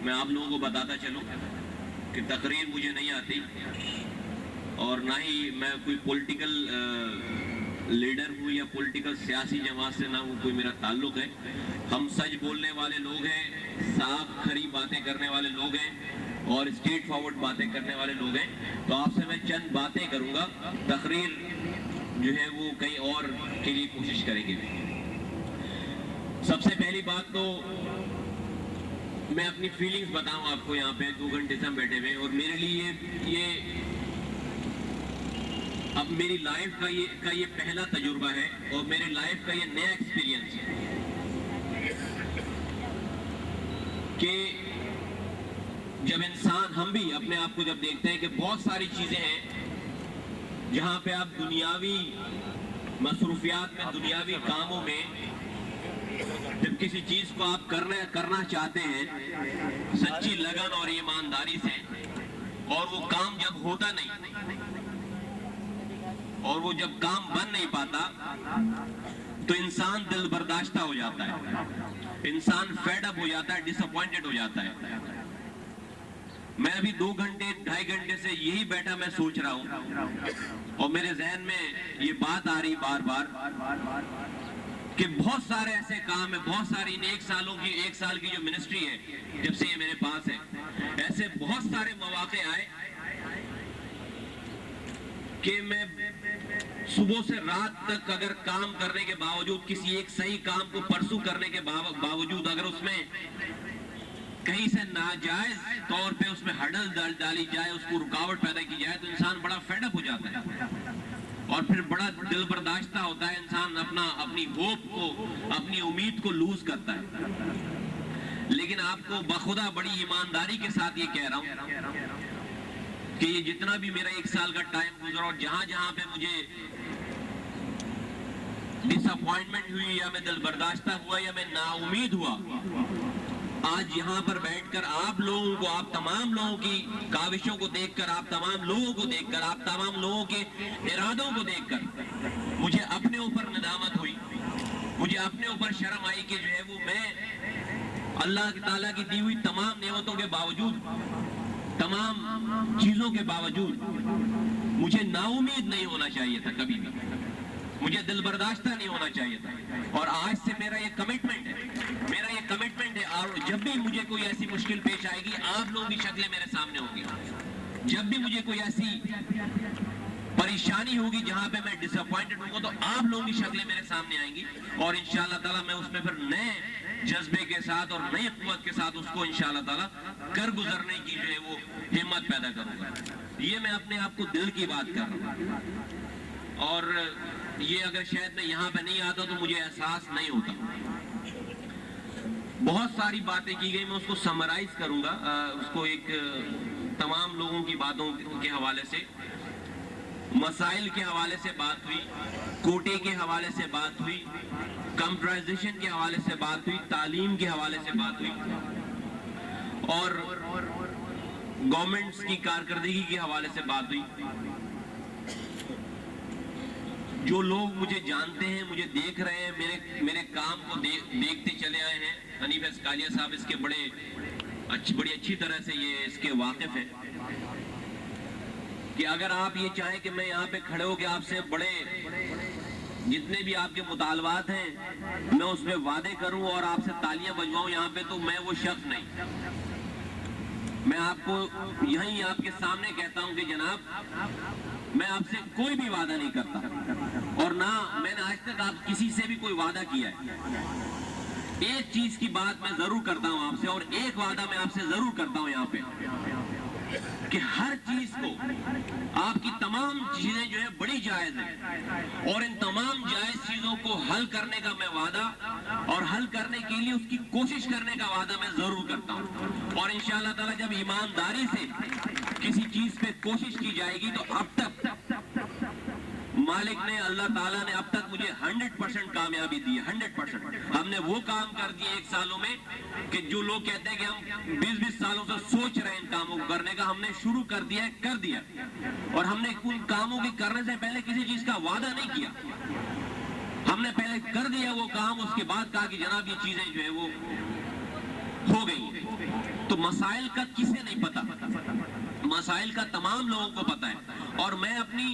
मैं आप लोगों को बताता चलूँ कि तकरीर मुझे नहीं आती और ना ही मैं कोई पॉलिटिकल लीडर हूँ या पॉलिटिकल सियासी जमात से ना वो कोई मेरा ताल्लुक़ है। हम सच बोलने वाले लोग हैं, साफ खरी बातें करने वाले लोग हैं और स्ट्रेट फॉरवर्ड बातें करने वाले लोग हैं। तो आपसे मैं चंद बातें करूँगा, तकरीर जो है वो कहीं और के लिए कोशिश करेंगे। सबसे पहली बात तो मैं अपनी फीलिंग्स बताऊं आपको। यहाँ पे 2 घंटे से हम बैठे हुए और मेरे लिए ये अब मेरी लाइफ का ये पहला तजुर्बा है और मेरे लाइफ का ये नया एक्सपीरियंस है कि जब इंसान, हम भी अपने आप को जब देखते हैं कि बहुत सारी चीजें हैं जहाँ पे आप दुनियावी मसरूफियात में, दुनियावी कामों में जब किसी चीज को आप करना चाहते हैं सच्ची लगन और ईमानदारी से, और वो काम जब होता नहीं और वो जब काम बन नहीं पाता तो इंसान दिल बर्दाश्ता हो जाता है, इंसान फेड अप हो जाता है, डिसअपॉइंटेड हो जाता है। मैं अभी 2 घंटे 2.5 घंटे से यही बैठा मैं सोच रहा हूँ और मेरे जहन में ये बात आ रही बार बार कि बहुत सारे ऐसे काम है, बहुत सारी इन 1 साल की जो मिनिस्ट्री है जब से ये मेरे पास है, ऐसे बहुत सारे मौके आए कि मैं सुबह से रात तक अगर काम करने के बावजूद, किसी एक सही काम को परसू करने के बावजूद अगर उसमें कहीं से नाजायज तौर पे उसमें हडल डाली जाए, उसको रुकावट पैदा की जाए, तो इंसान बड़ा फेडअप हो जाता है और फिर बड़ा दिल बर्दाश्ता होता है। इंसान अपनी होप को, अपनी उम्मीद को लूज करता है। लेकिन आपको बखुदा बड़ी ईमानदारी के साथ ये कह रहा हूँ कि ये जितना भी मेरा 1 साल का टाइम गुजरा और जहां जहां पे मुझे डिसअपॉइंटमेंट हुई या मैं दिल बर्दाश्ता हुआ या मैं नाउमीद हुआ, आज यहाँ पर बैठकर आप लोगों को, आप तमाम लोगों की काविशों को देखकर, आप तमाम लोगों को देखकर, आप तमाम लोगों के इरादों को देखकर मुझे अपने ऊपर नदामत हुई, मुझे अपने ऊपर शर्म आई कि जो है वो मैं अल्लाह ताला की दी हुई तमाम नेमतों के बावजूद, तमाम चीजों के बावजूद मुझे नाउमीद नहीं होना चाहिए था, कभी भी मुझे दिल बर्दाश्ता नहीं होना चाहिए था। और आज से मेरा ये कमिटमेंट है और जब भी मुझे कोई ऐसी मुश्किल पेश आएगी, आप लोगों की शक्लें मेरे सामने होंगी। जब भी मुझे कोई ऐसी परेशानी होगी जहां पे मैं डिसअपॉइंटेड होऊंगा, तो आप लोगों की शक्लें मेरे सामने आएंगी और इंशाअल्लाह ताला मैं उसमें फिर नए जज्बे के साथ और नई कुव्वत के साथ उसको इंशाअल्लाह ताला कर गुजरने की जो है वो हिम्मत पैदा करूंगा। ये मैं अपने आप को दिल की बात कर रहा हूँ और ये अगर शायद मैं यहाँ पे नहीं आता तो मुझे एहसास नहीं होता। बहुत सारी बातें की गई, मैं उसको समराइज करूंगा, उसको एक तमाम लोगों की बातों के हवाले से, मसाइल के हवाले से बात हुई, कोटे के हवाले से बात हुई, कंप्यूटराइजेशन के हवाले से बात हुई, तालीम के हवाले से बात हुई और गवर्नमेंट्स की कारकर्दगी के हवाले से बात हुई। जो लोग मुझे जानते हैं, मुझे देख रहे हैं, मेरे काम को देखते चले आए हैं, हनीफ अस्कालिया साहब इसके बड़ी अच्छी तरह से ये इसके वाकिफ हैं कि अगर आप ये चाहें कि मैं यहाँ पे खड़े हो के आपसे बड़े जितने भी आपके मुतालबात हैं मैं उसमें वादे करूं और आपसे तालियां बजवाऊं यहाँ पे, तो मैं वो शख्स नहीं। मैं आपको यहीं आपके सामने कहता हूं कि जनाब मैं आपसे कोई भी वादा नहीं करता और ना मैंने आज तक आप किसी से भी कोई वादा किया है। एक चीज की बात मैं जरूर करता हूं आपसे और एक वादा मैं आपसे जरूर करता हूं यहाँ पे कि हर चीज को आपकी तमाम चीजें जो है बड़ी जायज है और इन तमाम जायज चीजों को हल करने का मैं वादा और हल करने के लिए उसकी कोशिश करने का वादा मैं जरूर करता हूं। और इंशाअल्लाह ताला जब ईमानदारी से किसी चीज पे कोशिश की जाएगी तो अब तक मालिक ने, अल्लाह ताला ने अब तक मुझे 100% कामयाबी दी है, 100%। हमने वो काम कर दिए 1 सालों में कि जो लोग कहते हैं कि हम 20-20 सालों से सोच रहे हैं इन कामों को करने का, हमने शुरू कर दिया है, कर दिया। और हमने उन कामों के करने से पहले किसी चीज का वादा नहीं किया, हमने पहले कर दिया वो काम, उसके बाद कहा कि जनाब ये चीजें जो है वो हो गई। तो मसाइल का किसे नहीं पता, मसाइल का तमाम लोगों को पता है। और मैं अपनी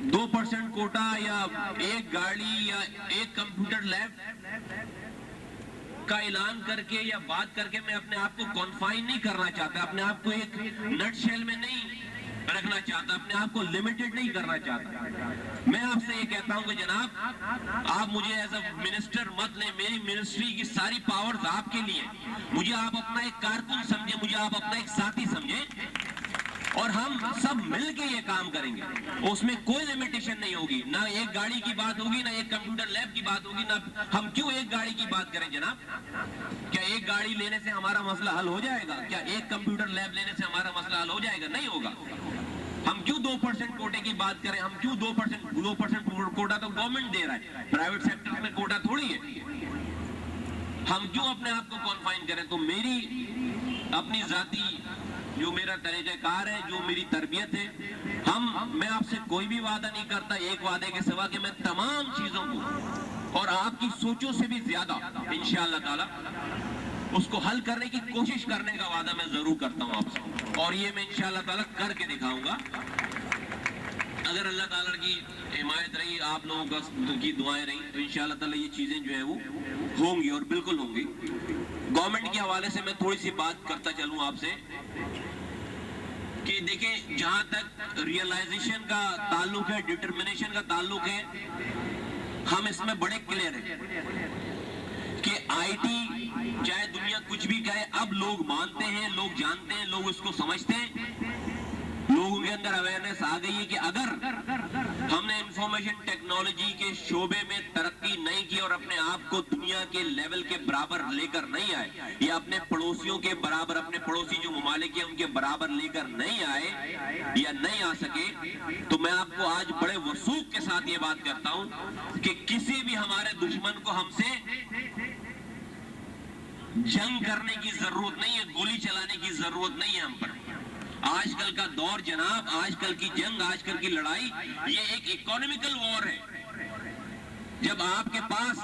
2% कोटा या एक गाड़ी या एक कंप्यूटर लैब का ऐलान करके या बात करके मैं अपने आप को कॉन्फाइन नहीं करना चाहता, अपने आप को एक नटशेल में नहीं रखना चाहता, अपने आप को लिमिटेड नहीं करना चाहता। मैं आपसे ये कहता हूं कि जनाब आप मुझे एज अ मिनिस्टर मत लें, मेरी मिनिस्ट्री की सारी पावर्स आपके लिए, मुझे आप अपना एक कारकुन समझे, मुझे आप अपना एक साथी समझे और हम सब मिलके ये काम करेंगे। उसमें कोई लिमिटेशन नहीं होगी, ना एक गाड़ी की बात होगी, ना एक कंप्यूटर लैब की बात होगी, ना हम क्यों एक गाड़ी की बात करें जनाब? क्या एक गाड़ी लेने से हमारा मसला हल हो जाएगा? क्या एक कंप्यूटर लैब लेने से हमारा मसला हल हो जाएगा? नहीं होगा। हम क्यों 2% कोटे की बात करें? हम क्यों 2% कोटा तो गवर्नमेंट दे रहा है, प्राइवेट सेक्टर में कोटा थोड़ी है। हम क्यों अपने आप को कॉन्फाइन करें? तो मेरी अपनी जाती जो मेरा तरीक़ाकार है, जो मेरी तरबियत है, मैं आपसे कोई भी वादा नहीं करता एक वादे के सिवा कि मैं तमाम चीजों को और आपकी सोचों से भी ज्यादा इंशाअल्लाह ताला उसको हल करने की कोशिश करने का वादा मैं जरूर करता हूं आपसे, और ये मैं इंशाअल्लाह ताला करके दिखाऊंगा। अगर अल्लाह ताला की हिमायत रही, आप लोगों की दुआएं रही, तो इंशाअल्लाह ताला ये चीजें जो है वो होंगी और बिल्कुल होंगी। गवर्नमेंट के हवाले से मैं थोड़ी सी बात करता चलूं आपसे कि देखिए, जहां तक रियलाइजेशन का ताल्लुक है, डिटर्मिनेशन का ताल्लुक है, हम इसमें बड़े क्लियर हैं कि आईटी चाहे दुनिया कुछ भी कहे, अब लोग मानते हैं, लोग जानते हैं, लोग उसको समझते हैं, लोगों के अंदर अवेयरनेस आ गई है कि अगर हमने इंफॉर्मेशन टेक्नोलॉजी के शोबे में तरक्की नहीं की और अपने आप को दुनिया के लेवल के बराबर लेकर नहीं आए, या अपने पड़ोसियों के बराबर, अपने पड़ोसी जो ममालिक हैं उनके बराबर लेकर नहीं आए या नहीं आ सके, तो मैं आपको आज बड़े वसूख के साथ ये बात करता हूं कि किसी भी हमारे दुश्मन को हमसे जंग करने की जरूरत नहीं है, गोली चलाने की जरूरत नहीं है हम पर। आजकल का दौर जनाब, आजकल की जंग, आजकल की लड़ाई, ये एक इकोनॉमिकल वॉर है। जब आपके पास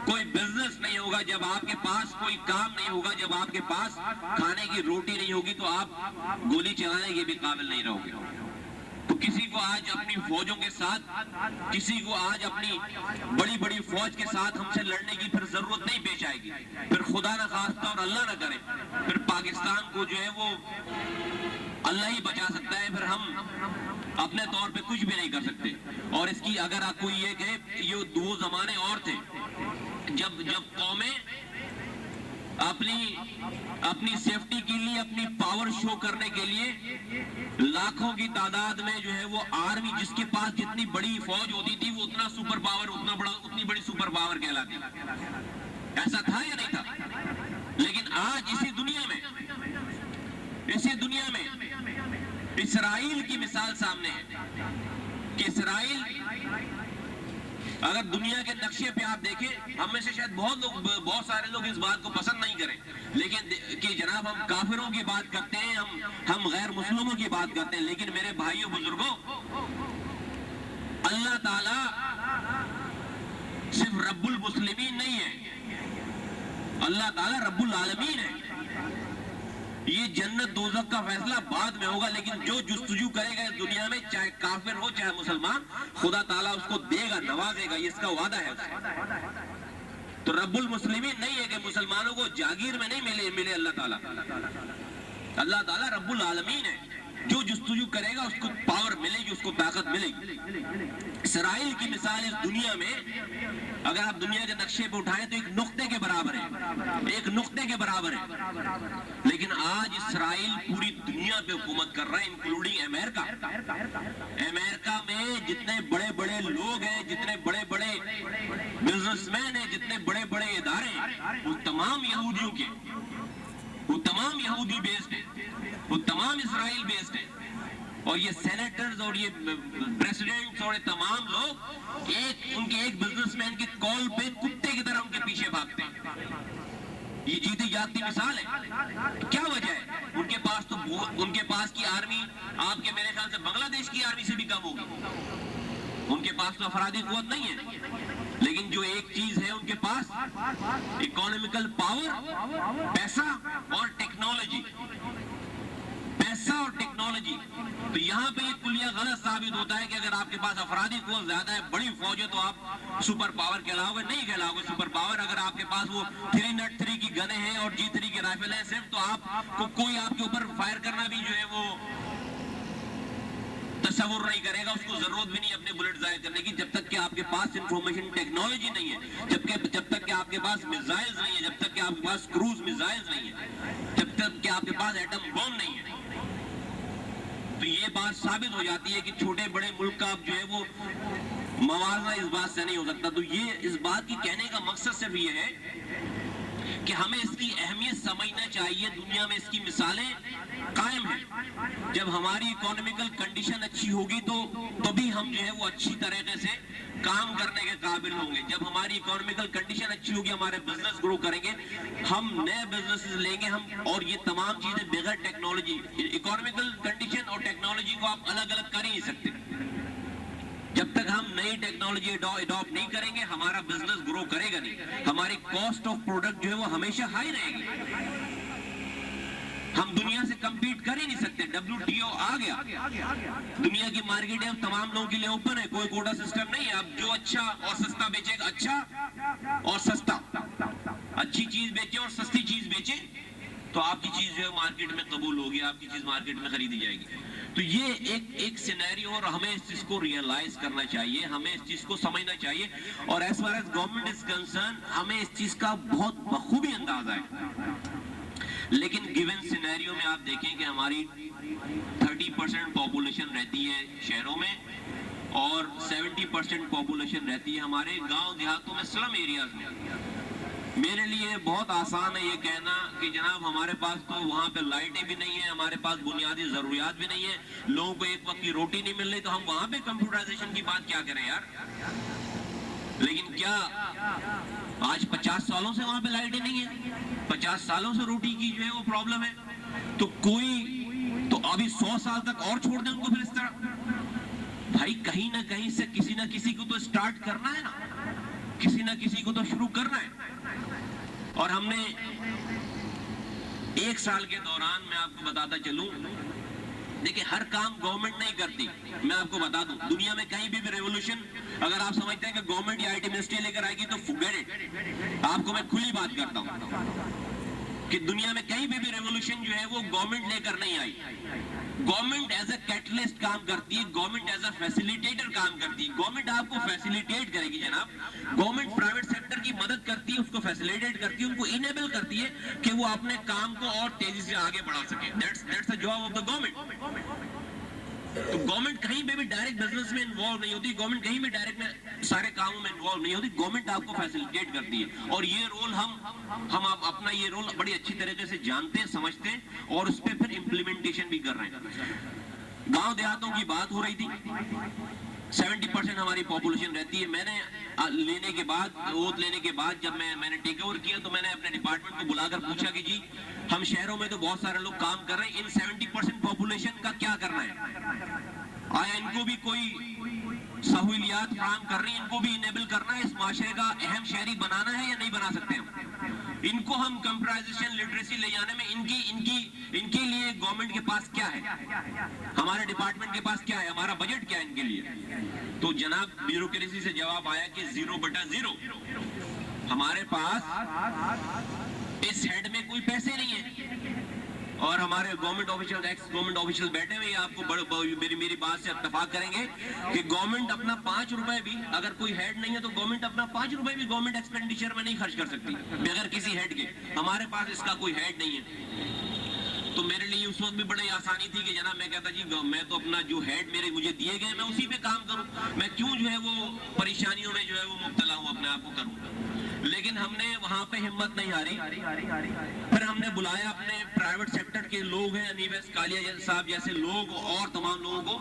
कोई बिजनेस नहीं होगा, जब आपके पास कोई काम नहीं होगा, जब आपके पास खाने की रोटी नहीं होगी, तो आप गोली चलाने के भी काबिल नहीं रहोगे। तो किसी को आज अपनी फौजों के साथ, किसी को आज अपनी बड़ी बड़ी फौज के साथ हमसे लड़ने की फिर जरूरत नहीं पेश आएगी। फिर खुदा ना खास्ता और अल्लाह ना करे, फिर पाकिस्तान को जो है वो अल्लाह ही बचा सकता है, फिर हम अपने तौर पे कुछ भी नहीं कर सकते। और इसकी अगर आप कोई ये कहे, ये 2 जमाने और थे जब कौमें अपनी सेफ्टी के लिए, अपनी पावर शो करने के लिए लाखों की तादाद में जो है वो आर्मी, जिसके पास जितनी बड़ी फौज होती थी वो उतना सुपर पावर, उतनी बड़ी सुपर पावर कहलाती। ऐसा था या नहीं था? लेकिन आज इसी दुनिया में इसराइल की मिसाल सामने है कि इसराइल अगर दुनिया के नक्शे पे आप देखें, हम में से शायद बहुत सारे लोग इस बात को पसंद नहीं करें, लेकिन कि जनाब हम काफिरों की बात करते हैं, हम गैर मुस्लिमों की बात करते हैं, लेकिन मेरे भाइयों बुजुर्गों, अल्लाह ताला सिर्फ रब्बुल मुस्लिमीन नहीं है, अल्लाह ताला रब्बुल आलमीन है। ये जन्नत दोज़ख का फैसला बाद में होगा, लेकिन जो जुस्तजू करेगा इस दुनिया में, चाहे काफिर हो चाहे मुसलमान, खुदा ताला उसको देगा, नवाजेगा, ये इसका वादा है उसका। तो रब्बुल मुस्लिमीन नहीं है कि मुसलमानों को जागीर में नहीं मिले अल्लाह ताला। अल्लाह ताला रब्बुल आलमीन है, जो जुस्तजू करेगा उसको पावर मिलेगी, उसको ताकत मिलेगी। इसराइल की मिसाल इस दुनिया में अगर आप दुनिया के नक्शे पे उठाएं तो एक नुक्ते के बराबर है, एक नुक्ते के बराबर है। लेकिन आज इसराइल पूरी दुनिया पे हुकूमत कर रहा है, इंक्लूडिंग अमेरिका। अमेरिका में जितने बड़े बड़े लोग हैं, जितने बड़े बड़े बिजनेसमैन हैं, जितने बड़े बड़े इदारे हैं, वो तमाम यहूदियों के, वो तमाम यहूदी बेस्ड है, वो तमाम इसराइल बेस्ड है। और ये सेनेटर्स और ये प्रेसिडेंट्स और ये तमाम लोग उनके एक बिजनेसमैन की कॉल पे कुत्ते की तरह उनके पीछे भागते हैं। ये जीती जागती मिसाल है। क्या वजह है? उनके पास की आर्मी आपके मेरे ख्याल से बांग्लादेश की आर्मी से भी कम होगी। उनके पास तो अफरादी कुव्वत नहीं है, लेकिन जो एक चीज है उनके पास, इकोनॉमिकल पावर, पैसा और टेक्नोलॉजी। तो यहाँ पे एक कुलिया गलत साबित होता है कि अगर आपके पास अफरादी कुव्वत ज्यादा है, बड़ी फौज है, तो आप सुपर पावर कहलाओगे, नहीं कहलाओगे सुपर पावर। अगर आपके पास वो 303 की गने हैं और G3 की राइफल है सिर्फ, तो आपको कोई आपके ऊपर फायर करना भी जो है वो तस्वुर नहीं करेगा, उसको जरूरत भी नहीं अपने बुलेट जाहिर करने की, जब तक कि आपके पास इंफॉर्मेशन टेक्नोलॉजी नहीं है, जब तक कि आपके पास मिसाइल्स नहीं है, जब तक कि आपके पास क्रूज मिसाइल्स नहीं है, जब तक कि आपके पास एटम बम नहीं है। तो ये बात साबित हो जाती है कि छोटे बड़े मुल्क का जो है वो मवाजना इस बात से नहीं हो सकता। तो ये इस बात की कहने का मकसद सिर्फ ये है कि हमें इसकी अहमियत समझना चाहिए। दुनिया में इसकी मिसालें कायम हैं। जब हमारी इकोनॉमिकल कंडीशन अच्छी होगी तो तभी हम जो है वो अच्छी तरीके से काम करने के काबिल होंगे। जब हमारी इकोनॉमिकल कंडीशन अच्छी होगी, हमारे बिजनेस ग्रो करेंगे, हम नए बिजनेस लेंगे, हम और ये तमाम चीजें बगैर टेक्नोलॉजी, इकोनॉमिकल कंडीशन और टेक्नोलॉजी को आप अलग अलग कर ही नहीं सकते। जब तक हम नई टेक्नोलॉजी अडॉप्ट नहीं करेंगे, हमारा बिजनेस ग्रो करेगा नहीं, हमारी कॉस्ट ऑफ प्रोडक्ट जो है वो हमेशा हाई रहेगी। हम दुनिया से कंपीट कर ही नहीं सकते। WTO आ गया, दुनिया की मार्केट है तमाम लोगों के लिए ओपन है, कोई कोटा सिस्टम नहीं है। अब जो अच्छा और सस्ता बेचेगा, अच्छा और सस्ता, अच्छी चीज बेचे और सस्ती चीज बेचे, तो आपकी चीज जो है मार्केट में कबूल होगी, आपकी चीज मार्केट में खरीदी जाएगी। तो ये एक सिनेरियो, और हमें इस चीज को रियलाइज करना चाहिए, हमें इस चीज को समझना चाहिए। और as far as government is concerned, हमें इस चीज का बहुत बखूबी अंदाजा है। लेकिन गिवन सिनेरियो में आप देखें कि हमारी 30% पॉपुलेशन रहती है शहरों में और 70% पॉपुलेशन रहती है हमारे गांव देहातों में, स्लम एरियाज में। मेरे लिए बहुत आसान है ये कहना कि जनाब हमारे पास तो वहाँ पे लाइटें भी नहीं है, हमारे पास बुनियादी जरूरियात भी नहीं है, लोगों को एक वक्त की रोटी नहीं मिल रही, तो हम वहाँ पे कंप्यूटराइजेशन की बात क्या करें यार। लेकिन क्या आज 50 सालों से वहाँ पे लाइटें नहीं है, 50 सालों से रोटी की जो है वो प्रॉब्लम है, तो अभी 100 साल तक और छोड़ दें उनको फिर इस तरह। भाई कहीं ना कहीं से किसी ना किसी को तो स्टार्ट करना है ना, किसी ना किसी को तो शुरू करना है। और हमने 1 साल के दौरान, मैं आपको बताता चलूं, देखिए हर काम गवर्नमेंट नहीं करती। मैं आपको बता दूं, दुनिया में कहीं भी रेवोल्यूशन अगर आप समझते हैं कि गवर्नमेंट या IT मिनिस्ट्री लेकर आएगी तो फॉरगेट इट। आपको मैं खुली बात करता हूं कि दुनिया में कहीं भी रेवोल्यूशन जो है वो गवर्नमेंट लेकर नहीं आई। गवर्नमेंट एज ए कैटलिस्ट काम करती है, गवर्नमेंट एज ए फैसिलिटेटर काम करती है। गवर्नमेंट आपको फैसिलिटेट करेगी जनाब, गवर्नमेंट प्राइवेट सेक्टर की मदद करती है, उसको फैसिलिटेट करती है, उनको इनेबल करती है कि वो अपने काम को और तेजी से आगे बढ़ा सके। That's the job of the government. तो गवर्नमेंट कहीं पे भी डायरेक्ट बिजनेस में इन्वॉल्व नहीं होती, गवर्नमेंट कहीं भी डायरेक्ट में सारे कामों में इन्वॉल्व नहीं होती, गवर्नमेंट आपको फैसिलिटेट करती है। और ये रोल हम अपना ये रोल बड़ी अच्छी तरीके से जानते हैं, समझते हैं और उस पर फिर इम्प्लीमेंटेशन भी कर रहे हैं। गांव देहातों की बात हो रही थी, 70% हमारी पॉपुलेशन रहती है। मैंने लेने के बाद, ओथ लेने के बाद जब मैंने टेक ओवर किया तो मैंने अपने डिपार्टमेंट को बुलाकर पूछा कि जी हम शहरों में तो बहुत सारे लोग काम कर रहे हैं, इन 70% पॉपुलेशन का क्या करना है? आया इनको भी कोई सहूलियात फराहम कर रही है, इनको भी इनेबल करना है, इस माशरे का अहम शहरी बनाना है या नहीं बना सकते हम? इनको हम कंप्यूटराइजेशन लिटरेसी ले जाने में इनके लिए गवर्नमेंट के पास क्या है, हमारे डिपार्टमेंट के पास क्या है, हमारा बजट क्या है इनके लिए? तो जनाब ब्यूरोक्रेसी से जवाब आया कि 0/0। हमारे पास इस हेड में कोई पैसे नहीं है। और हमारे government official, x government official बैठे हुए आपको मेरी बात से इत्तेफाक करेंगे कि गवर्नमेंट अपना 5 रुपए भी, अगर कोई हेड नहीं है तो गवर्नमेंट अपना 5 रुपए भी गवर्नमेंट एक्सपेंडिचर में नहीं खर्च कर सकती बगैर किसी हेड के। हमारे पास इसका कोई हेड नहीं है। तो मेरे लिए उस वक्त भी बड़ी आसानी थी कि जनाब मैं कहता जी मैं तो अपना जो हेड मुझे दिए गए मैं उसी पे काम करूं, मैं क्यों जो है वो परेशानियों में जो है वो मुब्तला हूं, अपने आप को करूं। लेकिन हमने वहां पे हिम्मत नहीं हारी, फिर हमने बुलाया अपने प्राइवेट सेक्टर के लोग हैं, अनीवैस कालिया साहब जैसे लोग और तमाम लोगों को,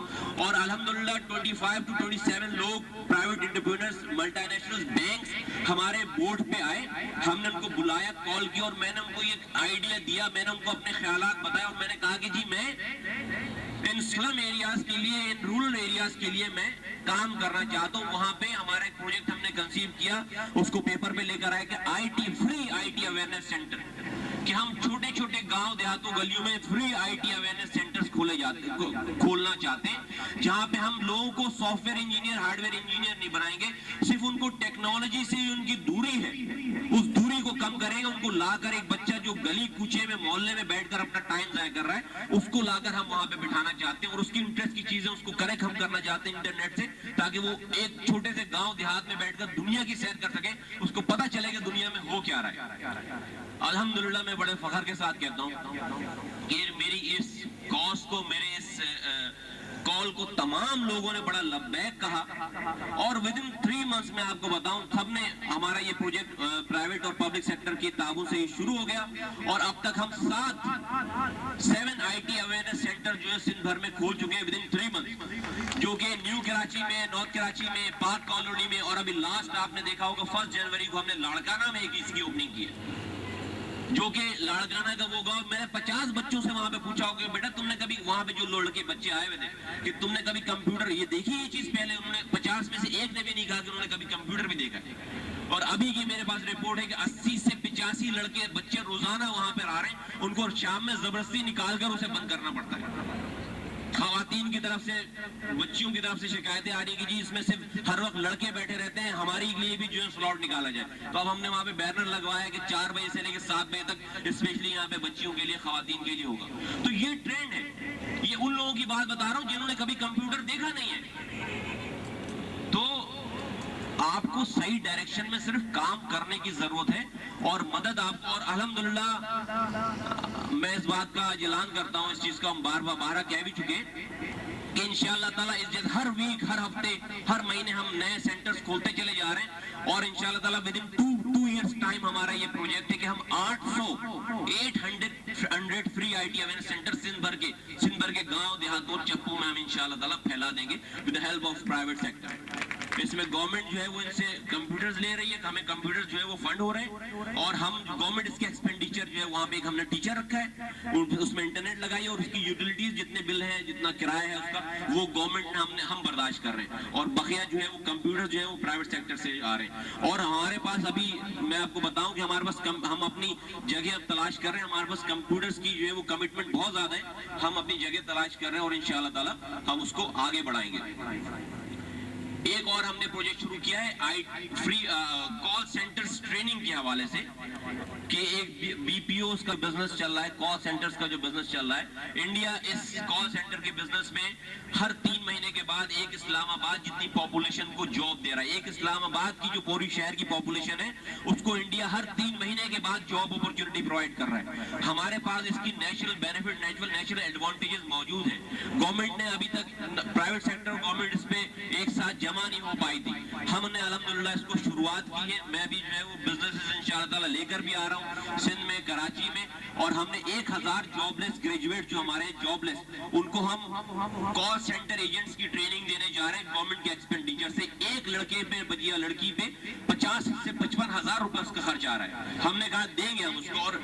और अल्हम्दुलिल्लाह 25 to 27 लोग प्राइवेट एंटरप्रेन्योर्स, मल्टीनेशनल बैंक्स हमारे बोर्ड पे आए। हमने उनको बुलाया, कॉल किया और मैंने उनको ये आइडिया दिया, मैंने उनको अपने ख्यालात बताया और मैंने कहा कि जी मैं इन स्लम एरियाज के लिए, इन रूरल एरियाज के लिए मैं काम करना चाहता हूँ। वहां पे हमारा एक प्रोजेक्ट हमने कंसीव किया, उसको पेपर पे लेकर आए कि फ्री आईटी अवेयरनेस सेंटर, कि हम छोटे छोटे गांव देहातों गलियों में फ्री आईटी अवेयरनेस सेंटर्स खोलना चाहते हैं, जहां पे हम लोगों को सॉफ्टवेयर इंजीनियर, हार्डवेयर इंजीनियर नहीं बनाएंगे, सिर्फ उनको टेक्नोलॉजी से उनकी दूरी है उस दूरी को कम करेंगे। उनको लाकर एक बच्चा जो गली कूचे में मोहल्ले में बैठकर अपना टाइम जाया कर रहा है, उसको लाकर हम वहां पे बिठाना चाहते हैं और उसकी इंटरेस्ट की चीजें उसको करेक्ट हम करना चाहते हैं इंटरनेट से, ताकि वो एक छोटे से गांव देहात में बैठकर दुनिया की सैर कर सके, उसको पता चले कि दुनिया में हो क्या रहा है। अल्हम्दुलिल्लाह मैं बड़े फख्र के साथ कहता हूँ कि मेरी इस कॉज को, मेरे इस कॉल को तमाम लोगों ने बड़ा लब्बैक कहा और विदिन 3 मंथ्स में आपको बताऊं सबने, हमारा ये प्रोजेक्ट प्राइवेट और पब्लिक सेक्टर की ताबू से ही शुरू हो गया और अब तक हम 7 आईटी अवेयरनेस सेंटर जो है सिंध भर में खोल चुके हैं विदिन 3 मंथ्स, जो कि न्यू कराची में, नॉर्थ कराची में, पार्क कॉलोनी में, और अभी लास्ट आपने देखा होगा 1 जनवरी को हमने लाड़काना में एक इसकी ओपनिंग की है, जो कि लाड़काना का वो गांव, मैंने 50 बच्चों से वहां पे पूछा होगा बेटा तुमने कभी, वहां पे जो लड़के बच्चे आए हुए थे, कि तुमने कभी कंप्यूटर ये देखी ये चीज पहले? उन्होंने 50 में से एक ने भी नहीं कहा कि उन्होंने कभी कंप्यूटर भी देखा है। और अभी की मेरे पास रिपोर्ट है कि 80 से 85 लड़के बच्चे रोजाना वहां पर आ रहे हैं, उनको शाम में जबरदस्ती निकाल कर उसे बंद करना पड़ता है। खवातीन की तरफ से, बच्चियों की तरफ से शिकायतें आ रही कि जी इसमें सिर्फ हर वक्त लड़के बैठे रहते हैं, हमारे लिए भी जो है स्लॉट निकाला जाए। तो अब हमने वहाँ पे बैनर लगवाया कि 4 बजे से लेकर 7 बजे तक स्पेशली यहाँ पे बच्चियों के लिए, खवातीन के लिए होगा। तो ये ट्रेंड है, ये उन लोगों की बात बता रहा हूँ जिन्होंने कभी कंप्यूटर देखा नहीं है। तो आपको सही डायरेक्शन में सिर्फ काम करने की जरूरत है और मदद आपको, और अल्हम्दुलिल्लाह मैं इस बात का ऐलान करता हूँ, इस चीज को हम बार कह भी चुके हैं कि इंशाअल्लाह ताला हर वीक, हर हफ्ते, हर महीने हम नए सेंटर्स खोलते चले जा रहे हैं और इंशाअल्लाह ताला विदिन 2 इयर्स टाइम हमारा ये प्रोजेक्ट है कि हम 800 free IT awareness centre Sindh भर के गांव देहातों और चप्पू में हम इंशाअल्लाह ताला फैला देंगे with the help of private sector. इसमें गवर्नमेंट जो है वो इनसे कंप्यूटर्स ले रही है, हमें कंप्यूटर्स जो है वो फंड हो रहे हैं और हम गवर्नमेंट इसके एक्सपेंडिचर जो है वहाँ पे एक हमने टीचर रखा है, उसमें इंटरनेट लगाई और उसकी यूटिलिटीज जितने बिल हैं, जितना किराया है उसका, वो गवर्नमेंट ने हम बर्दाश्त कर रहे हैं और बकिया जो है वो कंप्यूटर जो है वो प्राइवेट सेक्टर से आ रहे हैं। और हमारे पास अभी मैं आपको बताऊं कि हमारे पास हम अपनी जगह अब तलाश कर रहे हैं, हमारे पास कंप्यूटर्स की जो है वो कमिटमेंट बहुत ज्यादा है, हम अपनी जगह तलाश कर रहे हैं और इंशाअल्लाह ताला हम उसको आगे बढ़ाएंगे। एक और हमने प्रोजेक्ट शुरू किया है फ्री कॉल सेंटर्स ट्रेनिंग के हवाले से कि एक बीपीओ का बिजनेस चल रहा है, कॉल सेंटर्स का जो बिजनेस चल रहा है, इंडिया इस कॉल सेंटर के बिजनेस में हर 3 महीने के बाद एक इस्लामाबाद जितनी पॉपुलेशन को जॉब दे रहा है। एक इस्लामाबाद की जो पूरी शहर की पॉपुलेशन है उसको इंडिया हर 3 महीने के बाद जॉब अपॉर्चुनिटी प्रोवाइड कर रहा है। हमारे पास इसकी नेशनल बेनिफिट, नेशनल एडवांटेजेस मौजूद है। गवर्नमेंट ने अभी तक, प्राइवेट सेक्टर गवर्नमेंट इस पे एक साथ जमा नहीं हो पाई थी। हमने अल्हम्दुलिल्लाह इसको शुरुआत की है। मैं भी जो है वो बिजनेसेस इंशाअल्लाह ताला लेकर भी आ रहा हूँ सिंध में, कराची में, और हमने 1000 जॉबलेस ग्रेजुएट जो हमारे जॉबलेस, उनको हम कॉल सेंटर एजेंट्स की ट्रेनिंग देने जा रहे हैं गवर्नमेंट के एक्सपेंडिचर से। एक लड़के पे या लड़की पे 50 से 55 हजार रुपए उसका खर्च आ रहा है। हमने कहा देंगे हम उसको, और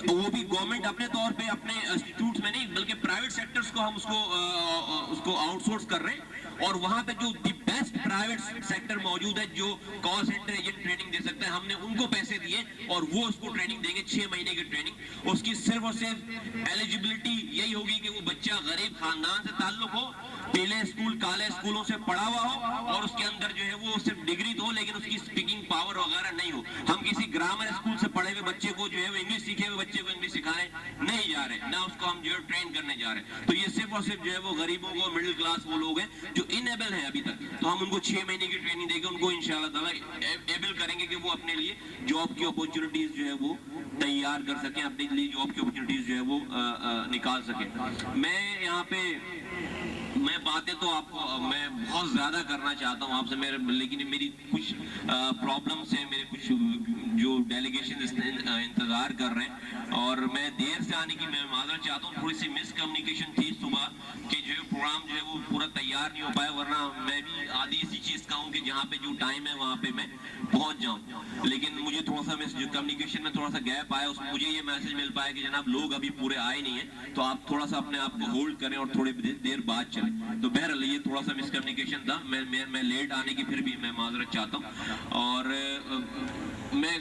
वो भी गवर्नमेंट अपने तौर पे अपने इंस्टीट्यूट में नहीं बल्कि प्राइवेट सेक्टर्स को हम उसको आउटसोर्स कर रहे हैं, और वहां पे जो दी बेस्ट प्राइवेट सेक्टर मौजूद है जो कॉल सेंटर एजेंट ट्रेनिंग दे सकते हैं, हमने उनको पैसे दिए और वो उसको ट्रेनिंग देंगे, 6 महीने की ट्रेनिंग। उसकी सिर्फ और सिर्फ एलिजिबिलिटी यही होगी कि वो बच्चा गरीब खानदान से ताल्लुक हो, पहले स्कूल काले स्कूलों से पढ़ा हुआ हो, और उसके अंदर जो है वो सिर्फ डिग्री तो हो लेकिन उसकी स्पीकिंग पावर वगैरह नहीं हो। हम किसी ग्रामर स्कूल से पढ़े हुए बच्चे को जो है वो इंग्लिश सीखे हुए बच्चे को इंग्लिश सिखाने नहीं जा रहे, ना उसको हम जो है ट्रेन करने जा रहे हैं। तो ये सिर्फ और सिर्फ जो है वो गरीबों को, मिडिल क्लास वो लोग हैं जो इनेबल है अभी तक, तो हम उनको 6 महीने की ट्रेनिंग देकर उनको इंशाल्लाह ताला एबल करेंगे कि वो अपने लिए जॉब की अपॉर्चुनिटीज जो है वो तैयार कर सकें, अपने लिए जॉब की अपॉर्चुनिटीज जो है वो निकाल सकें। मैं यहाँ पे बातें तो आपको मैं बहुत ज्यादा करना चाहता हूँ आपसे, लेकिन मेरी कुछ प्रॉब्लम्स हैं, मेरे कुछ जो डेलीगेशन इंतजार कर रहे हैं, और मैं देर से आने की मैं माजरत चाहता हूँ। थोड़ी सी मिसकम्युनिकेशन थी सुबह कि जो प्रोग्राम जो है वो पूरा तैयार नहीं हो पाया, वरना मैं भी आधी इसी चीज का हूँ कि जहाँ पे जो टाइम है वहाँ पे मैं पहुँच जाऊँ, लेकिन मुझे थोड़ा सा कम्युनिकेशन में थोड़ा सा गैप आया। उसमें मुझे ये मैसेज मिल पाया कि जनाब लोग अभी पूरे आए नहीं है, तो आप थोड़ा सा अपने आप को होल्ड करें और थोड़ी देर बाद चलें। तो बहरहाल ये थोड़ा सा मिसकम्युनिकेशन था, मैं लेट आने की फिर भी मैं माजरत चाहता हूँ। और मैं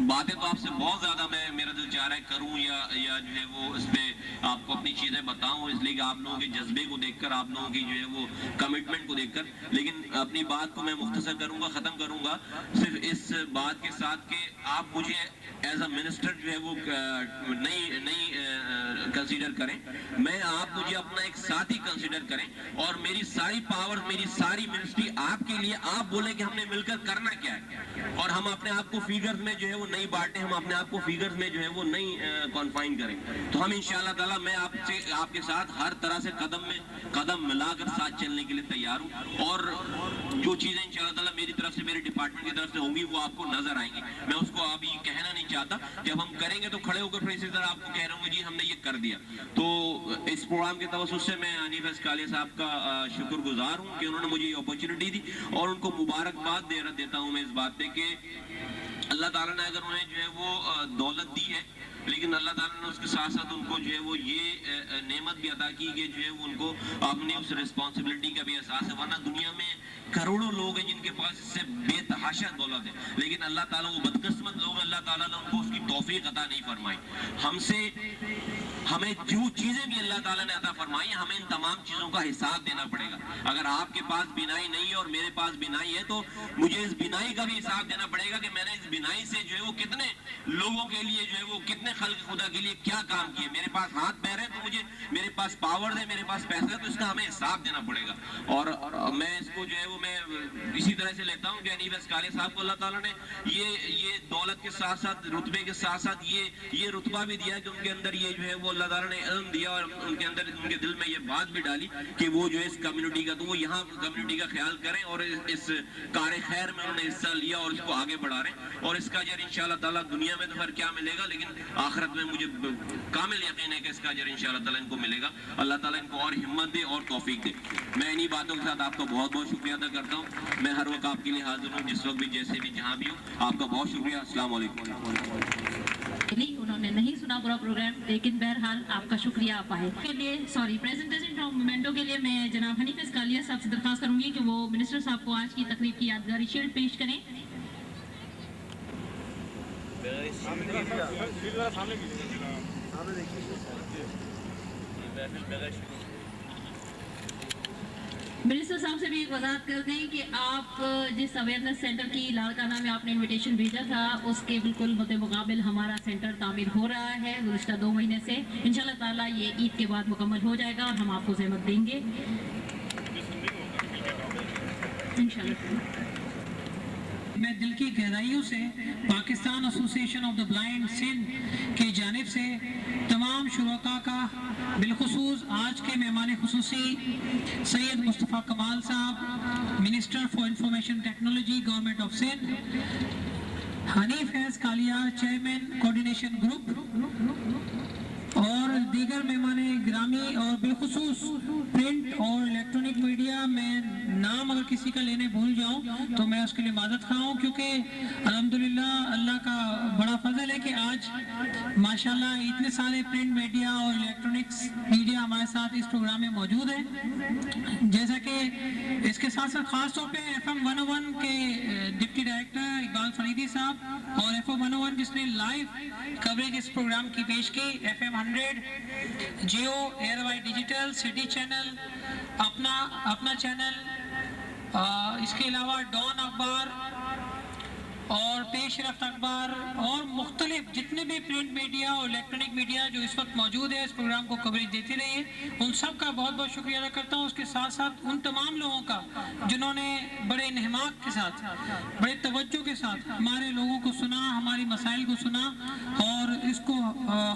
बातें तो आपसे बहुत ज्यादा मेरा दिल चाह रहा है करूं या जो है वो इस पे आपको अपनी चीजें बताऊं, इसलिए कि आप लोगों के जज्बे को देखकर, आप लोगों की जो है वो कमिटमेंट को देखकर, लेकिन अपनी बात को मैं मुख्तसर करूंगा, खत्म करूंगा सिर्फ इस बात के साथ कि आप मुझे एज अ मिनिस्टर जो है वो नहीं कंसीडर करें, मैं आप मुझे अपना एक साथी कंसीडर करें, और मेरी सारी पावर, मेरी सारी मिनिस्ट्री आपके लिए, आप बोले कि हमने मिलकर करना क्या है, और हम अपने आप को फिगर्स में जो है वो नहीं बांटे, हम अपने आप को फिगर्स में जो है वो नहीं कॉन्फाइन करें। तो हम इंशाअल्लाह ताला मैं आपके साथ हर तरह से कदम मिलाकर साथ चलने के लिए तैयार हूँ, और जो चीजें इंशाअल्लाह ताला मेरी तरफ से, मेरे डिपार्टमेंट की तरफ से होंगी वो आपको नजर आएंगी। मैं उसको अभी कहना नहीं चाहता, जब हम करेंगे तो खड़े होकर फिर इसी तरह आपको कह रहा हूँ जी हमने ये कर दिया। तो इस प्रोग्राम के तवज्जुह से मैं हनीफ अस्कालिया साहब का शुक्रगुजार हूँ कि उन्होंने मुझे ये अपॉर्चुनिटी दी, और उनको मुबारकबाद देता हूँ मैं इस बात पे कि अल्लाह ताला ने अगर उन्हें जो है वो दौलत दी है, लेकिन अल्लाह ताला ने उसके साथ साथ उनको जो है वो ये नेमत भी अता की कि जो है वो उनको अपनी उस रिस्पॉन्सिबिलिटी का भी एहसास है। वरना दुनिया में करोड़ों लोग हैं जिनके पास इससे बेतहाशा दौलत है, लेकिन अल्लाह ताला, वो बदकिस्मत लोग, अल्लाह ताला ने उनको उसकी तौफीक अता नहीं फरमाई। हमें जो चीजें भी अल्लाह ताला ने अता फरमाई, हमें इन तमाम चीजों का हिसाब देना पड़ेगा। अगर आपके पास बिनाई नहीं है और मेरे पास बिनाई है, तो मुझे इस बिनाई का भी हिसाब देना पड़ेगा कि मैंने इस बिनाई से जो है वो कितने लोगों के लिए जो है वो कितने खल्क खुदा के लिए क्या काम किए। मेरे पास हाथ पैर है तो मुझे, मेरे पास पावर है, मेरे पास पैसा है, तो इसका हमें हिसाब देना पड़ेगा। और मैं इसको जो है वो मैं इसी तरह से लेता हूँ कि हनीफ अस्कालिया साहब को अल्लाह ताला ने ये दौलत के साथ साथ, रुतबे के साथ साथ ये रुतबा भी दिया कि उनके अंदर ये जो है वो अल्लाह ताला ने इल्म दिया, और उनके अंदर, उनके दिल में ये बात भी डाली कि वो जो है इस कम्युनिटी का, तो वो यहाँ कम्युनिटी का ख्याल करें, और इस कार्य खैर में उन्होंने हिस्सा लिया और इसको आगे बढ़ा रहे हैं। और इसका अजर इंशाअल्लाह ताला दुनिया में तो फिर क्या मिलेगा, लेकिन आखिरत में मुझे कामिल यकीन है कि इसका अजर इंशाअल्लाह ताला इनको मिलेगा। अल्लाह ताला इनको और हिम्मत दे और तौफीक दे। मैं इन्हीं बातों के साथ आपका बहुत बहुत शुक्रिया अदा करता हूँ। मैं हर वक्त आपके लिए हाजिर हूँ, जिस वक्त भी, जैसे भी, जहाँ भी हूँ। आपका बहुत शुक्रिया। अस्सलाम वालेकुम। उन्होंने नहीं सुना पूरा प्रोग्राम, लेकिन बहरहाल आपका शुक्रिया आप आए के लिए। प्रेजेंटेशन फ्रॉम मोमेंटो के लिए मैं जनाब हनीफ अस्कालिया साहब से दरख्वास्त करूंगी कि वो मिनिस्टर साहब को आज की तकरीब की यादगारी शील्ड पेश करें। मिनिस्टर साहब से भी एक वजाहत कर दें कि आप जिस अवेयरनेस सेंटर की लाड़काना में आपने इनविटेशन भेजा था उसके बिल्कुल मुकाबिल हमारा सेंटर तामीर हो रहा है गुज़िश्ता 2 महीने से। इंशाल्लाह ताला ये ईद के बाद मुकम्मल हो जाएगा और हम आपको ज़हमत देंगे इंशाल्लाह। मैं दिल की गहराइयों से Pakistan association of the blind Sindh की जानिब से तमाम शुरका का बिलखुसूस आज के मेहमान खुसूसी सैयद मुस्तफ़ा कमाल साहब minister for information technology government of Sindh, Hanif Faiz Kalia chairman coordination group और दीगर मेहमान ग्रामी और बिलखुसूस प्रिंट और इलेक्ट्रॉनिक मीडिया में नाम अगर किसी का लेने भूल जाऊं तो मैं उसके लिए माजरत खा हूं, क्योंकि अल्हम्दुलिल्लाह अल्लाह का बड़ा फजल है कि आज माशाल्लाह इतने सारे प्रिंट मीडिया और इलेक्ट्रॉनिक्स मीडिया हमारे साथ इस प्रोग्राम में मौजूद है। जैसा कि इसके साथ साथ खास तौर पे FM 101 के डिप्टी डायरेक्टर इकबाल फरीदी साहब और FM 101 जिसने लाइव कवरेज इस प्रोग्राम की पेश की, FM 100, जियो, एयरवाई डिजिटल, सिटी चैनल, अपना चैनल, इसके अलावा डॉन अखबार और पेशरफ्त अखबार और मुख्तलिफ जितने भी प्रिंट मीडिया और इलेक्ट्रॉनिक मीडिया जो इस वक्त मौजूद है इस प्रोग्राम को कवरेज देती रही है, उन सब का बहुत बहुत शुक्रिया अदा करता हूँ। उसके साथ साथ उन तमाम लोगों का जिन्होंने बड़े इन्हमाक के साथ, बड़े तवज्जो के साथ हमारे लोगों को सुना, हमारी मसाइल को सुना, और इसको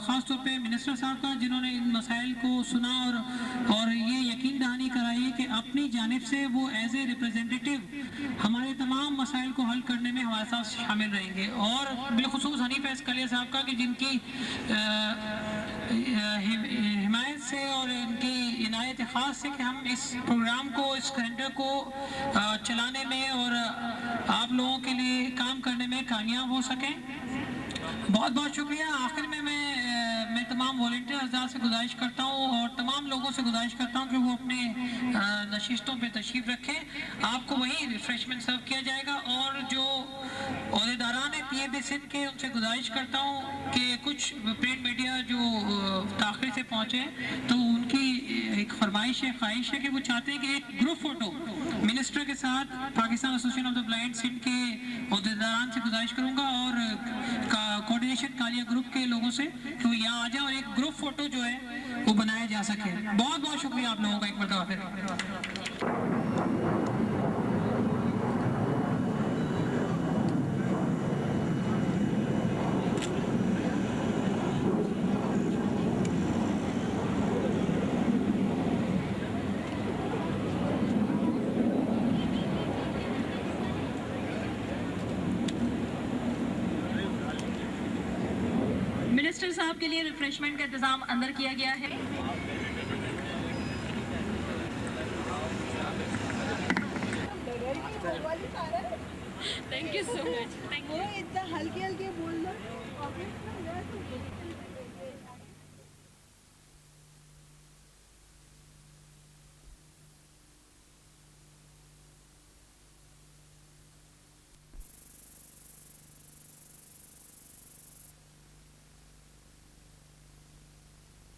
ख़ास तौर पे मिनिस्टर साहब का जिन्होंने इन मसाइल को सुना और ये यकीन दहानी कराई कि अपनी जानिब से वो एज ए रिप्रेजेंटेटिव हमारे तमाम मसाइल को हल करने में हमारे साथ शामिल रहेंगे। और बिलखुसूस हनीफ फैज़ कालिया साहब का कि जिनकी हिमायत से और इनकी इनायत ख़ास से कि हम इस प्रोग्राम को, इस सेंटर को चलाने में और आप लोगों के लिए काम करने में कामयाब हो सकें। बहुत बहुत शुक्रिया। आखिर में मैं तमाम वॉलंटियर हज़रात से गुजारिश करता हूँ और तमाम लोगों से गुजारिश करता हूँ कि वो अपने नशिस्तों पे तशरीफ़ रखें। आपको वहीं रिफ़्रेशमेंट सर्व किया जाएगा और जो ओहदेदारान है PAB सिंध के, उनसे गुजारिश करता हूँ कि कुछ प्रिंट मीडिया जो ताख़िर से पहुँचे तो उनकी एक फरमाइश है, ख्वाहिश है कि वो चाहते हैं कि एक ग्रुप फ़ोटो मिनिस्टर के साथ Pakistan association of the blind Sindh के ओहदेदारान से गुजारिश करूँगा और कोऑर्डिनेशन कालिया ग्रुप के लोगों से कि वो यहाँ आ जाए और एक ग्रुप फोटो जो है वो बनाया जा सके। बहुत बहुत शुक्रिया आप लोगों का एक मरतबा फिर। मिनिस्टर साहब के लिए रिफ्रेशमेंट का इंतजाम अंदर किया गया है। Thank you so much. इतना हल्के हल्के बोल दो।